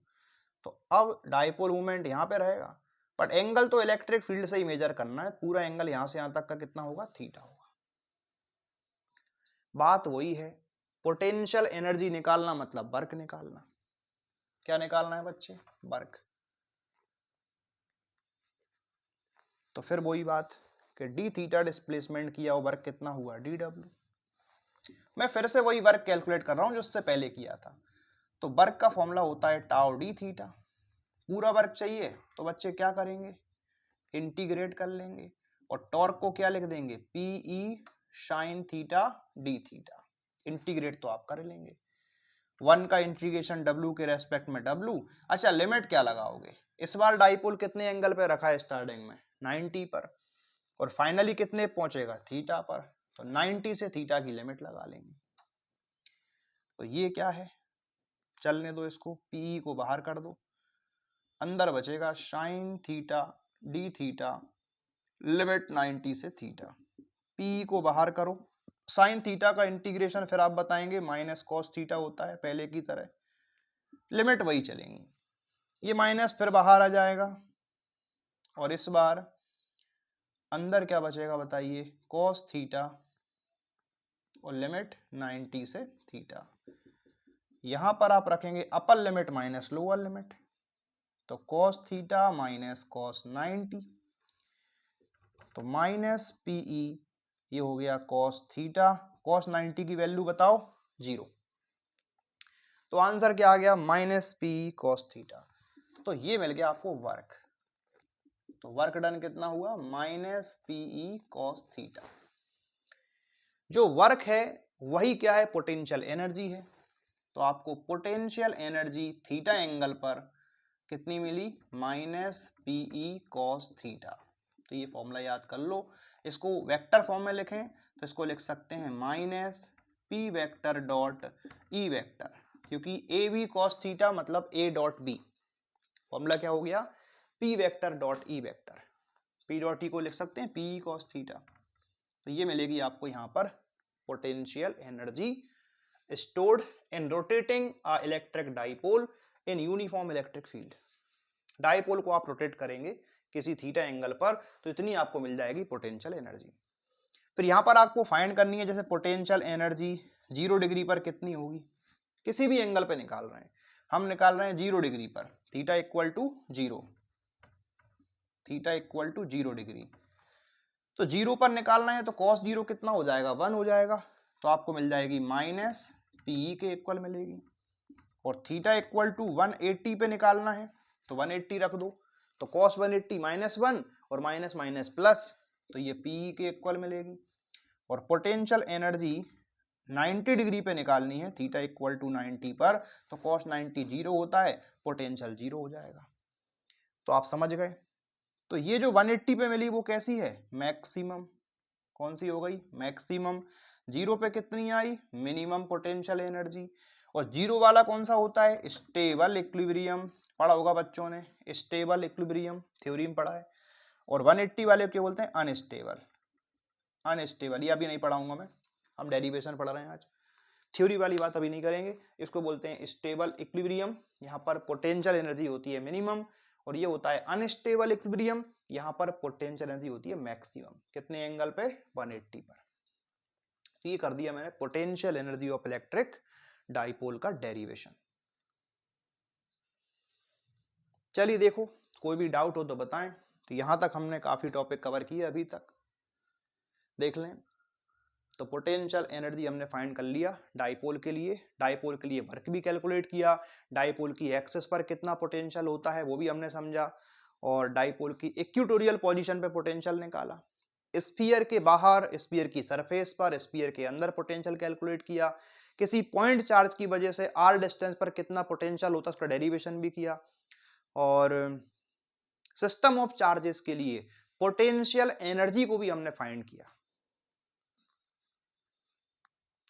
तो अब डाइपोल मूवमेंट यहां पे रहेगा, बट एंगल तो इलेक्ट्रिक फील्ड से ही मेजर करना है। पूरा एंगल यहां से यहां तक का कितना होगा? थीटा होगा। बात वही है, पोटेंशियल एनर्जी निकालना मतलब वर्क निकालना। क्या निकालना है बच्चे? वर्क। तो फिर वही बात कि डी थीटा डिस्प्लेसमेंट किया वो वर्क कितना हुआ? dw। मैं फिर से वही वर्क कैलकुलेट कर रहा हूं जो उससे पहले किया था। तो वर्क का फॉर्मूला होता है टाउ डी थीटा। पूरा वर्क चाहिए तो बच्चे क्या करेंगे? इंटीग्रेट कर लेंगे और टॉर्क को क्या लिख देंगे? PE sin theta D theta. Integrate तो आप कर लेंगे, 1 का इंटीग्रेशन W के रेस्पेक्ट में W। अच्छा, लिमिट क्या लगाओगे? इस बार डाइपोल कितने एंगल पे रखा है? स्टार्टिंग में 90 पर और फाइनली कितने पहुंचेगा? थीटा पर। तो 90 से थीटा की लिमिट लगा लेंगे। तो ये क्या है? चलने दो इसको, PE को बाहर कर दो, अंदर बचेगा sine theta D theta, limit 90 से थीटा। PE को बाहर करो, साइन थीटा का इंटीग्रेशन फिर आप बताएंगे माइनस कॉस थीटा होता है पहले की तरह, लिमिट वही चलेंगी। ये माइनस फिर बाहर आ जाएगा और इस बार अंदर क्या बचेगा बताइए? कॉस थीटा और लिमिट 90 से थीटा। यहां पर आप रखेंगे upper limit minus lower limit, तो कॉस थीटा माइनस कॉस 90 तो माइनस पीई ये हो गया कॉस थीटा, कॉस 90 की वैल्यू बताओ 0, तो आंसर क्या आ गया माइनस पी कॉस थीटा। तो ये मिल गया आपको वर्क, तो वर्क डन कितना हुआ माइनस पीई कॉस थीटा। जो वर्क है वही क्या है पोटेंशियल एनर्जी है, तो आपको पोटेंशियल एनर्जी थीटा एंगल पर कितनी मिली माइनस पीई कॉस थीटा। तो ये फॉर्मूला याद कर लो, इसको वेक्टर फॉर्म में लिखें तो इसको लिख सकते हैं minus P vector dot E vector, क्योंकि ए बी कॉस थीटा मतलब ए डॉट बी। फॉर्मूला क्या हो गया P vector dot E vector, P dot E को लिख सकते हैं पी कॉस थीटा। तो ये मिलेगी आपको यहाँ पर potential energy stored in rotating a electric dipole in uniform electric field। Dipole को आप रोटेट करेंगे किसी थीटा एंगल पर तो इतनी आपको मिल जाएगी पोटेंशियल एनर्जी। फिर यहाँ पर आपको फाइंड करनी है, जैसे पोटेंशियल एनर्जी 0 डिग्री पर कितनी होगी, किसी भी एंगल पे निकाल रहे हैं, हम निकाल रहे हैं 0 डिग्री पर, theta equal to 0, theta equal to 0 degree. तो 0 पर निकालना है तो cos 0 कितना हो जाएगा 1 हो जाएगा, तो आपको मिल जाएगी माइनस पीई के इक्वल मिलेगी। और थीटा इक्वल टू 180 पे निकालना है तो 180 रख दो, तो cos 180 माइनस 1 और माइनस माइनस प्लस, तो ये पीई के इक्वल मिलेगी। और पोटेंशियल एनर्जी 90 डिग्री पे निकालनी है, थीटा इक्वल टू 90 पर, तो cos 90 0 होता है, पोटेंशियल 0 हो जाएगा। तो आप समझ गए। तो ये जो 180 पे मिली वो कैसी है मैक्सिमम, कौन सी हो गई मैक्सिमम। 0 पे कितनी आई मिनिमम पोटेंशियल एनर्जी। और 0 वाला कौन सा होता है स्टेबल इक्विलिब्रियम, पढ़ा होगा बच्चों ने, स्टेबल इक्विलिब्रियम थ्योरी में पढ़ा है। और 180 वाले क्या बोलते हैं अनस्टेबल, अनस्टेबल ये अभी नहीं पढ़ाऊंगा मैं, हम डेरिवेशन पढ़ रहे हैं आज, थ्योरी वाली बात अभी नहीं करेंगे। इसको बोलते हैं स्टेबल इक्विलिब्रियम, यहाँ पर पोटेंशियल एनर्जी होती है मिनिमम, और ये होता है अनस्टेबल इक्विलिब्रियम, यहाँ पर पोटेंशियल एनर्जी होती है मैक्सिमम, कितने एंगल पे 180 पर। तो ये कर दिया मैंने potential energy of electric dipole का डेरिवेशन। चलिए देखो कोई भी डाउट हो तो बताएं। तो यहां तक हमने काफी टॉपिक कवर किए अभी तक, देख लें। तो पोटेंशियल एनर्जी हमने फाइंड कर लिया डाइपोल के लिए, डाइपोल के लिए वर्क भी कैलकुलेट किया, डाइपोल की एक्सिस पर कितना पोटेंशियल होता है वो भी हमने समझा, और डाइपोल की इक्वेटोरियल पोजीशन पे पोटेंशियल निकाला। स्फीयर के बाहर, स्फीयर की सरफेस पर, स्फीयर के अंदर पोटेंशियल कैलकुलेट किया। किसी पॉइंट चार्ज की वजह से आर डिस्टेंस पर कितना पोटेंशियल होता है उसका डेरिवेशन भी किया। और सिस्टम ऑफ चार्जेस के लिए पोटेंशियल एनर्जी को भी हमने फाइंड किया।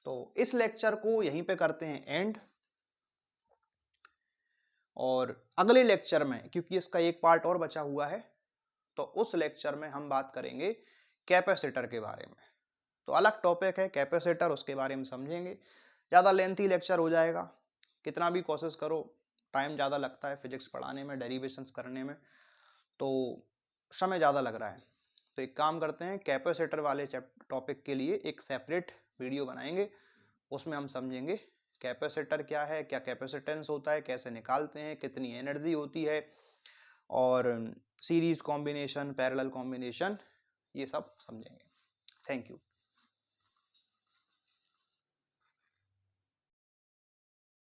तो इस लेक्चर को यहीं पे करते हैं एंड, और अगले लेक्चर में, क्योंकि इसका एक पार्ट और बचा हुआ है, तो उस लेक्चर में हम बात करेंगे कैपेसिटर के बारे में। तो अलग टॉपिक है कैपेसिटर, उसके बारे में समझेंगे। ज़्यादा लेंथी लेक्चर हो जाएगा, कितना भी कोशिश करो टाइम ज़्यादा लगता है फिजिक्स पढ़ाने में, डेरिवेशंस करने में, तो समय ज़्यादा लग रहा है। तो एक काम करते हैं कैपेसिटर वाले टॉपिक के लिए एक सेपरेट वीडियो बनाएंगे, उसमें हम समझेंगे कैपेसिटर क्या है, क्या कैपेसिटेंस होता है, कैसे निकालते हैं, कितनी एनर्जी होती है, और सीरीज कॉम्बिनेशन, पैरेलल कॉम्बिनेशन, ये सब समझेंगे। Thank you.